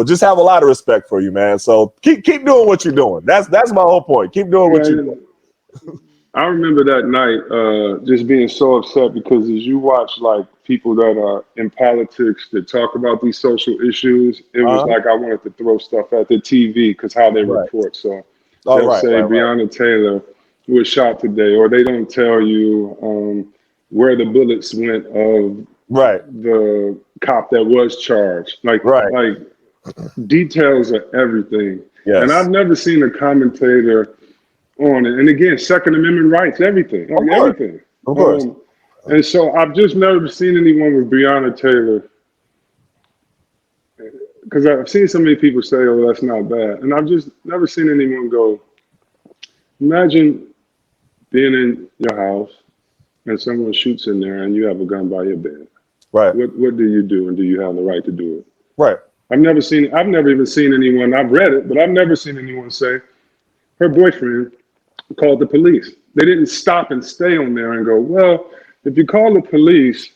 Just have a lot of respect for you, man. So keep doing what you're doing. That's my whole point. Keep doing what you're doing. Man, I remember that night just being so upset because as you watch like people that are in politics that talk about these social issues, it was Uh-huh. like I wanted to throw stuff at the TV because how they Right. report. So Oh, they'll right, say right, right. Breonna Taylor was shot today, or they don't tell you where the bullets went of Right. the cop that was charged. Right. Like details of everything. And I've Yes. never seen a commentator on it. And again, Second Amendment rights, everything, Of course. everything. Of course. Um, and so I've just never seen anyone with Breonna Taylor because I've seen so many people say, "Oh, that's not bad," and I've just never seen anyone go. Imagine being in your house and someone shoots in there, and you have a gun by your bed. Right. What do you do, and do you have the right to do it? Right. I've never even seen anyone. I've read it, but I've never seen anyone say her boyfriend called the police. They didn't stop and stay on there and go, well, if you call the police,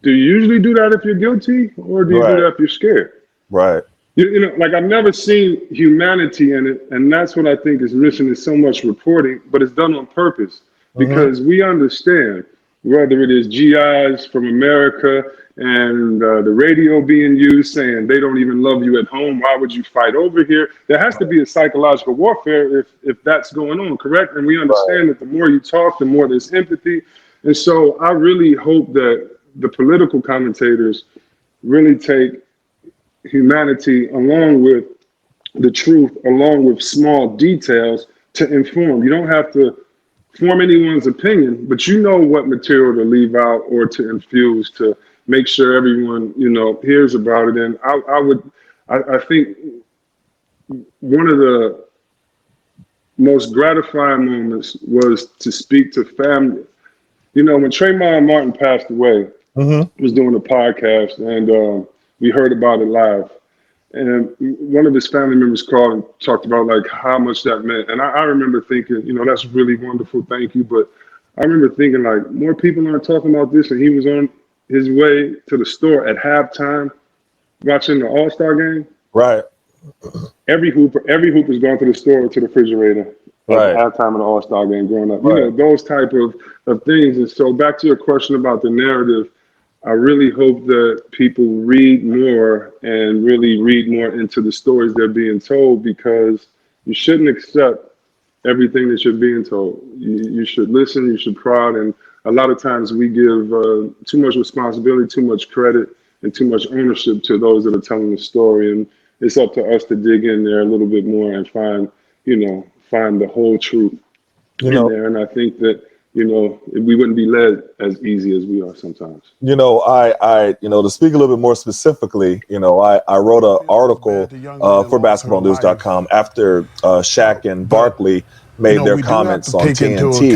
do you usually do that if you're guilty or do you do Right. that if you're scared? Right. Like I've never seen humanity in it. And that's what I think is missing in so much reporting, but it's done on purpose Mm-hmm. because we understand whether it is GIs from America and the radio being used saying they don't even love you at home. Why would you fight over here? There has to be a psychological warfare if that's going on, correct? And we Right. understand that the more you talk, the more there's empathy. And so I really hope that the political commentators really take humanity along with the truth, along with small details to inform. You don't have to form anyone's opinion, but you know what material to leave out or to infuse to make sure everyone, hears about it. And I think one of the most gratifying moments was to speak to family. When Trayvon Martin passed away, Mm-hmm. I was doing a podcast and we heard about it live. And one of his family members called and talked about like how much that meant. And I remember thinking, that's really wonderful, thank you. But I remember thinking like more people aren't talking about this. And he was on his way to the store at halftime watching the All-Star game. Right. Every hooper's going to the store or to the refrigerator at the Right. halftime of the All-Star game growing up. Right. Those type of things. And so back to your question about the narrative, I really hope that people read more and really read more into the stories they're being told because you shouldn't accept everything that you're being told. You should listen, you should prod, and a lot of times we give too much responsibility, too much credit, and too much ownership to those that are telling the story. And it's up to us to dig in there a little bit more and find, find the whole truth in there. And I think that, we wouldn't be led as easy as we are sometimes. To speak a little bit more specifically, I wrote an article for basketballnews.com after Shaq and Barkley made their comments on TNT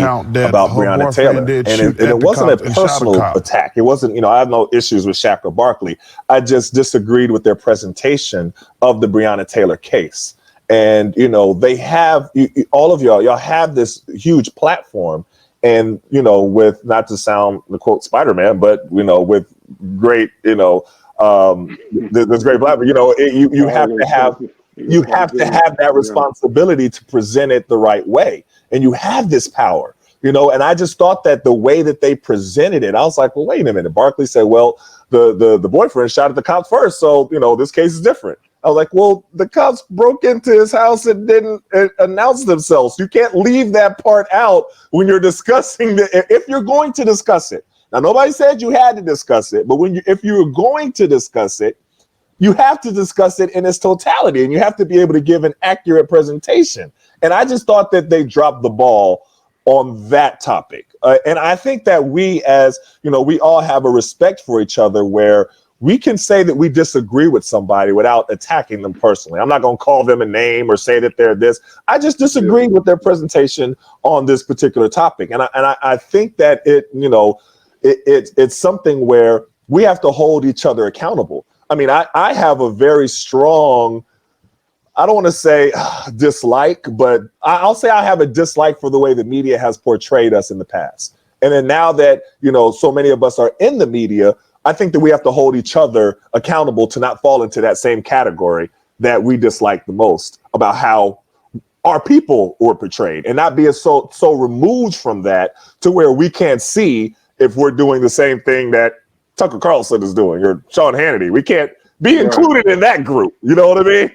about Breonna Taylor. And it wasn't a personal attack. It wasn't, I have no issues with Shaq or Barkley. I just disagreed with their presentation of the Breonna Taylor case. And, they have, all of y'all have this huge platform. And, with, not to sound the quote Spider-Man, but, with great, there's great black, but, you have to have that responsibility to present it the right way. And you have this power, and I just thought that the way that they presented it, I was like, well, wait a minute. Barkley said, well, the boyfriend shot at the cops first. So, this case is different. I was like, well, the cops broke into his house and didn't announce themselves. You can't leave that part out when you're discussing if you're going to discuss it. Now, nobody said you had to discuss it, but if you're going to discuss it, you have to discuss it in its totality, and you have to be able to give an accurate presentation. And I just thought that they dropped the ball on that topic. And I think that we all have a respect for each other where we can say that we disagree with somebody without attacking them personally. I'm not going to call them a name or say that they're this. I just disagree with their presentation on this particular topic. And I think that it's something where we have to hold each other accountable. I mean, I have a very strong, I don't want to say dislike, but I'll say I have a dislike for the way the media has portrayed us in the past. And then now that, so many of us are in the media, I think that we have to hold each other accountable to not fall into that same category that we dislike the most about how our people were portrayed, and not be so removed from that to where we can't see if we're doing the same thing that Tucker Carlson is doing or Sean Hannity. We can't be included in that group. You know what I mean?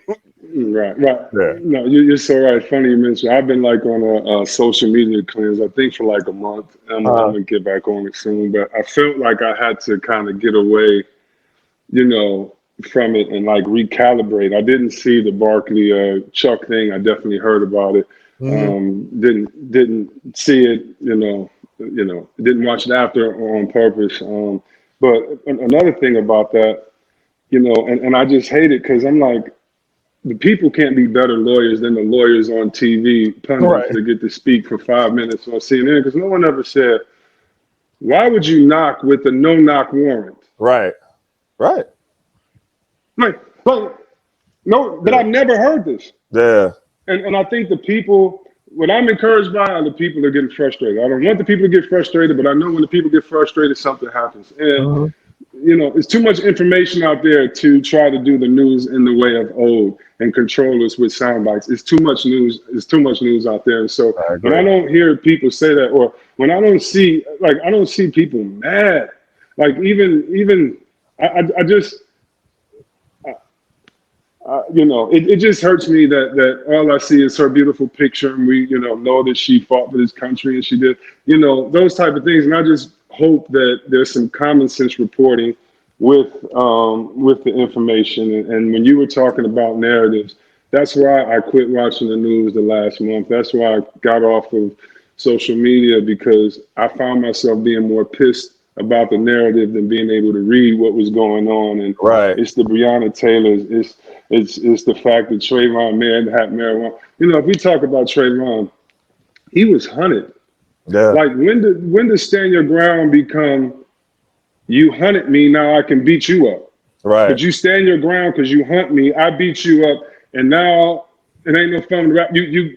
Right. Yeah. No, you're so right. Funny you mentioned. I've been on a social media cleanse, I think, for a month. I'm gonna get back on it soon, but I felt like I had to kind of get away, from it and recalibrate. I didn't see the Barkley Chuck thing. I definitely heard about it. Didn't see it. Didn't watch it after on purpose. But another thing about that, and I just hate it because I'm like, the people can't be better lawyers than the lawyers on TV, pundits that get to speak for 5 minutes on CNN, because no one ever said, why would you knock with a no-knock warrant? Right. No, but I've never heard this. Yeah. And I think the people, what I'm encouraged by are the people that are getting frustrated. I don't want the people to get frustrated, but I know when the people get frustrated, something happens. And, it's too much information out there to try to do the news in the way of old and control us with sound bites. It's too much news. It's too much news out there. And so when I don't hear people say that, or when I don't see, I don't see people mad. It just hurts me that all I see is her beautiful picture, and we, know that she fought for this country and she did, those type of things. And I just hope that there's some common sense reporting with the information. And when you were talking about narratives, that's why I quit watching the news the last month. That's why I got off of social media, because I found myself being more pissed about the narrative than being able to read what was going on. And it's the Breonna Taylors. It's the fact that Trayvon may have had marijuana. If we talk about Trayvon, he was hunted. Yeah. When does stand your ground become, you hunted me, now I can beat you up? Right. But you stand your ground because you hunt me, I beat you up, and now it ain't no fun to rap.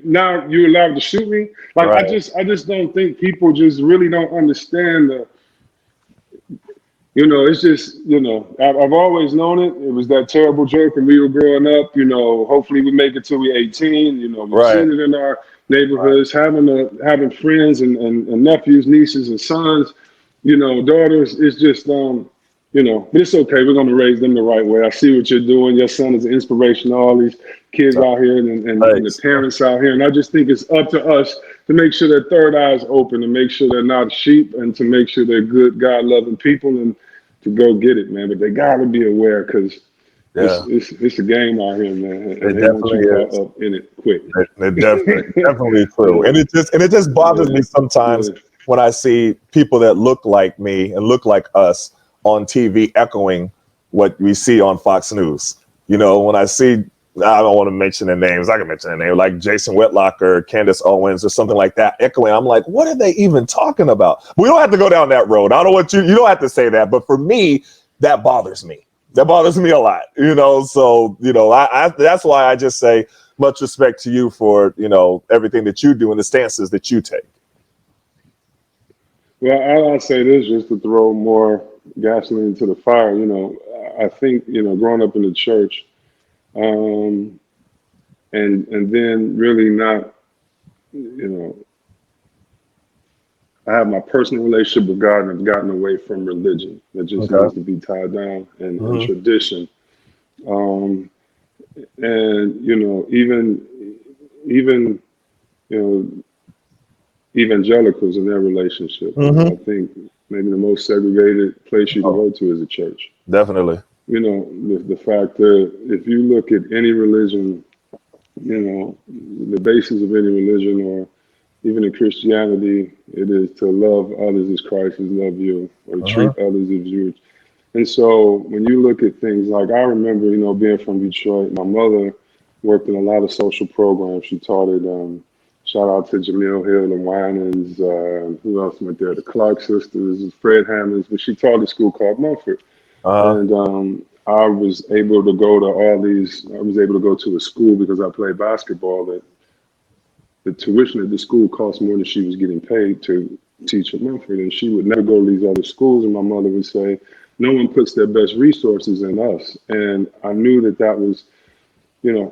Now you're allowed to shoot me. I just don't think people just really don't understand the. It's just, I've always known it. It was that terrible joke when we were growing up, hopefully we make it till we're 18, we've seen it in our neighborhoods, having friends and nephews, nieces and sons, daughters. It's just, but it's okay. We're going to raise them the right way. I see what you're doing. Your son is an inspiration to all these kids out here and the parents out here. And I just think it's up to us to make sure their third eye is open, to make sure they're not sheep, and to make sure they're good, God-loving people, and to go get it, man. But they got to be aware, because it's a game out here, man, and they want you caught up in it quick. It definitely true. And it just bothers me sometimes when I see people that look like me and look like us on TV echoing what we see on Fox News. When I see, I don't want to mention their names. I can mention their name, like Jason Whitlock or Candace Owens or something like that, echoing. I'm like, what are they even talking about? We don't have to go down that road. I don't want you don't have to say that. But for me, that bothers me. That bothers me a lot, So, I that's why I just say much respect to you for, everything that you do and the stances that you take. Well, I'll say this just to throw more gasoline to the fire. I think, growing up in the church, and then really not, I have my personal relationship with God, and I've gotten away from religion that just needs to be tied down and tradition. And even evangelicals in their relationship. I think maybe the most segregated place you can go to is a church. Definitely. The fact that if you look at any religion, the basis of any religion, or even in Christianity, it is to love others as Christ has loved you, or to treat others as you. And so when you look at things like, I remember, being from Detroit, my mother worked in a lot of social programs. She taught it. Shout out to Jamil Hill, the Winans. Who else went there? The Clark sisters, Fred Hammonds. But she taught a school called Mumford. And I was able to go to I was able to go to a school because I played basketball, that the tuition at the school cost more than she was getting paid to teach at Mumford. And she would never go to these other schools. And my mother would say, no one puts their best resources in us. And I knew that was,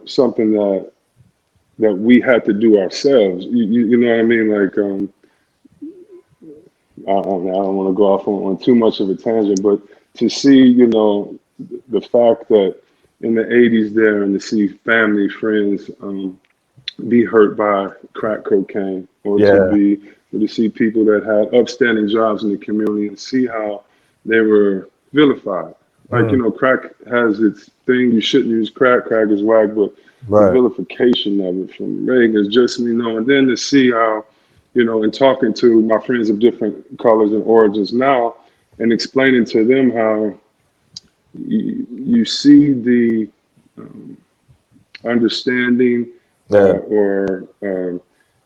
something that we had to do ourselves. You know what I mean? Like, I don't want to go off on too much of a tangent, but to see, the fact that in the 80s there, and to see family, friends be hurt by crack cocaine, or to see people that had upstanding jobs in the community and see how they were vilified. Like, crack has its thing. You shouldn't use crack. Crack is whack, but the vilification of it from Reagan is just, and then to see how, and talking to my friends of different colors and origins now, and explaining to them how you see the understanding, or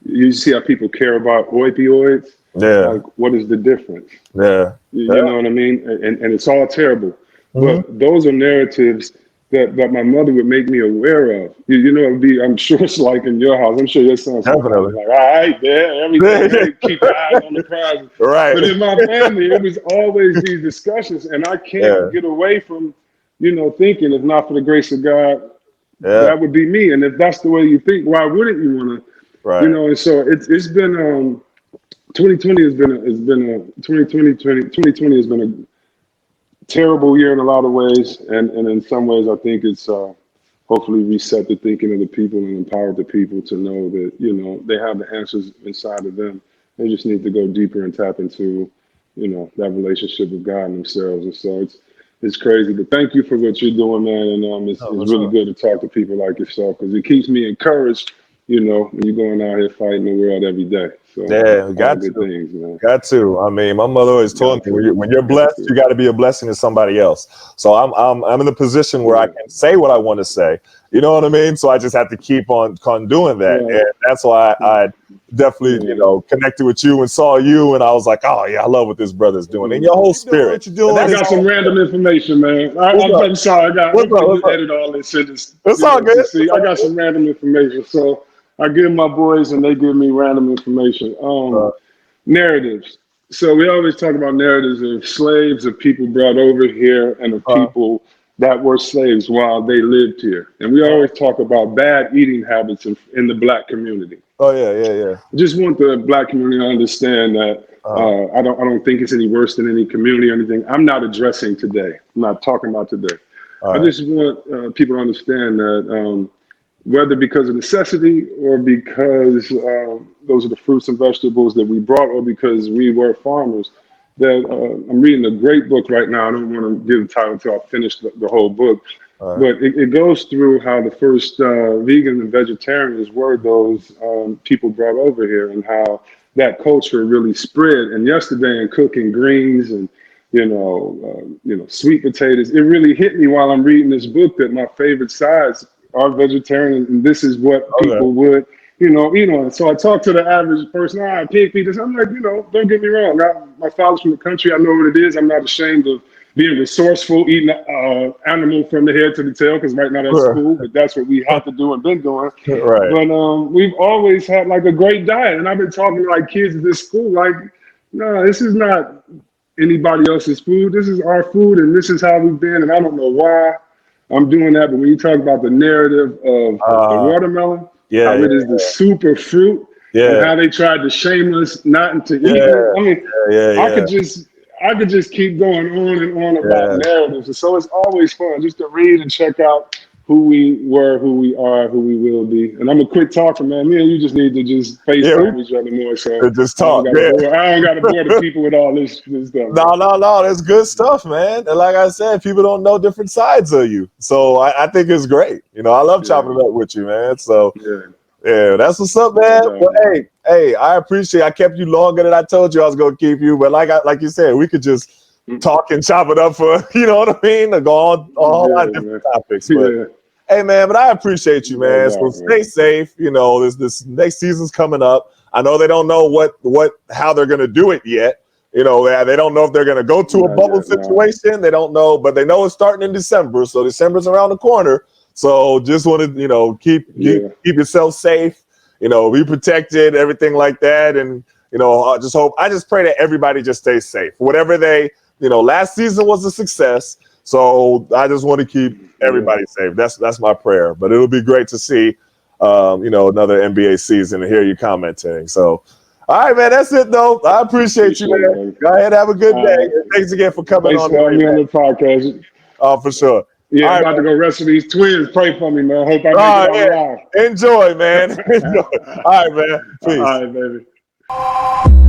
you see how people care about opioids. Like, what is the difference? You know what I mean? And it's all terrible. But those are narratives that my mother would make me aware of. I'm sure it's like in your house. I'm sure your son's like, all right, everything, hey, keep your eyes on the prize. Right. But in my family, it was always these discussions, and I can't get away from, thinking, if not for the grace of God, that would be me. And if that's the way you think, why wouldn't you want to? Right. And so it's been 2020 has been a terrible year in a lot of ways, and in some ways I think it's hopefully reset the thinking of the people and empowered the people to know that they have the answers inside of them. They just need to go deeper and tap into that relationship with God and themselves. And so it's crazy, but thank you for what you're doing, man. And it's really good to talk to people like yourself, because it keeps me encouraged, when you're going out here fighting the world every day. So got good things, man. Got to. I mean, my mother always told me, when you're blessed, you got to be a blessing to somebody else. So I'm in the position where I can say what I want to say. You know what I mean? So I just have to keep on doing that, and that's why I definitely connected with you and saw you, and I was like, oh yeah, I love what this brother's doing, and your whole spirit. I got some random information, man. I'm sorry, I'm going to edit all this shit. It's all good. See, I got some random information, so I give my boys and they give me random information. Narratives. So we always talk about narratives of slaves, of people brought over here, and of people that were slaves while they lived here. And we always talk about bad eating habits in the Black community. Oh yeah. I just want the Black community to understand that I don't think it's any worse than any community or anything. I'm not addressing today. I'm not talking about today. All I right. just want people to understand that whether because of necessity or because those are the fruits and vegetables that we brought, or because we were farmers, that I'm reading a great book right now. I don't want to give the title until I finish the whole book. All right. But it goes through how the first vegan and vegetarians were those people brought over here, and how that culture really spread. And yesterday, in cooking greens and sweet potatoes, it really hit me while I'm reading this book that my favorite sides are vegetarian, and this is what Okay. people would eat on. So I talk to the average person. Pig feeders. I'm like, don't get me wrong. My father's from the country. I know what it is. I'm not ashamed of being resourceful, eating animal from the head to the tail, because right now that's Sure. cool, but that's what we have to do and been doing. Right. But we've always had like a great diet, and I've been talking to like kids at this school, like, no, this is not anybody else's food. This is our food, and this is how we've been. And I don't know why I'm doing that, but when you talk about the narrative of the watermelon, Yeah. how it is the super fruit, and Yeah. how they tried to shame us not into eating it. Yeah. I mean, I Yeah. could just keep going on and on about Yeah. narratives. And so it's always fun just to read and check out who we were, who we are, who we will be. And I'm gonna quit talking, man. Me and you just need to just Yeah. FaceTime each other more. So Just I don't talk. got to Yeah. bore. I don't got to bore the people with all this stuff, man. No. That's good stuff, man. And like I said, people don't know different sides of you. So I think it's great. I love chopping Yeah, it up with you, man. So yeah, yeah, that's what's up, no man. doubt, Well, man. hey, I appreciate I kept you longer than I told you I was gonna keep you. But like you said, we could just talk and chop it up for you know what I mean? To go on a whole lot of Yeah, different man. topics. But Yeah, hey man, but I appreciate you, no man. So doubt, man. stay safe. This next season's coming up. I know they don't know how they're gonna do it yet. They don't know if they're gonna go to a Not bubble yet, no. situation. They don't know, but they know it's starting in December. So December's around the corner. So just want to, keep Yeah, keep yourself safe. Be protected, everything like that. And I just pray that everybody just stays safe. Whatever last season was a success. So I just want to keep yeah. everybody safe. That's my prayer. But it'll be great to see, another NBA season and hear you commenting. So, all right, man, that's it though. I appreciate you, Appreciate it, man. man. Go ahead, have a good day. Uh, And thanks again for coming Thanks on for the having me on Rematch. the podcast. Oh, for sure. Yeah, All I'm right, about to man. go wrestle these twins. Pray for me, man. Hope I make it Oh, out yeah. alive. Enjoy, man. Enjoy. All right, man. All Peace. right, baby.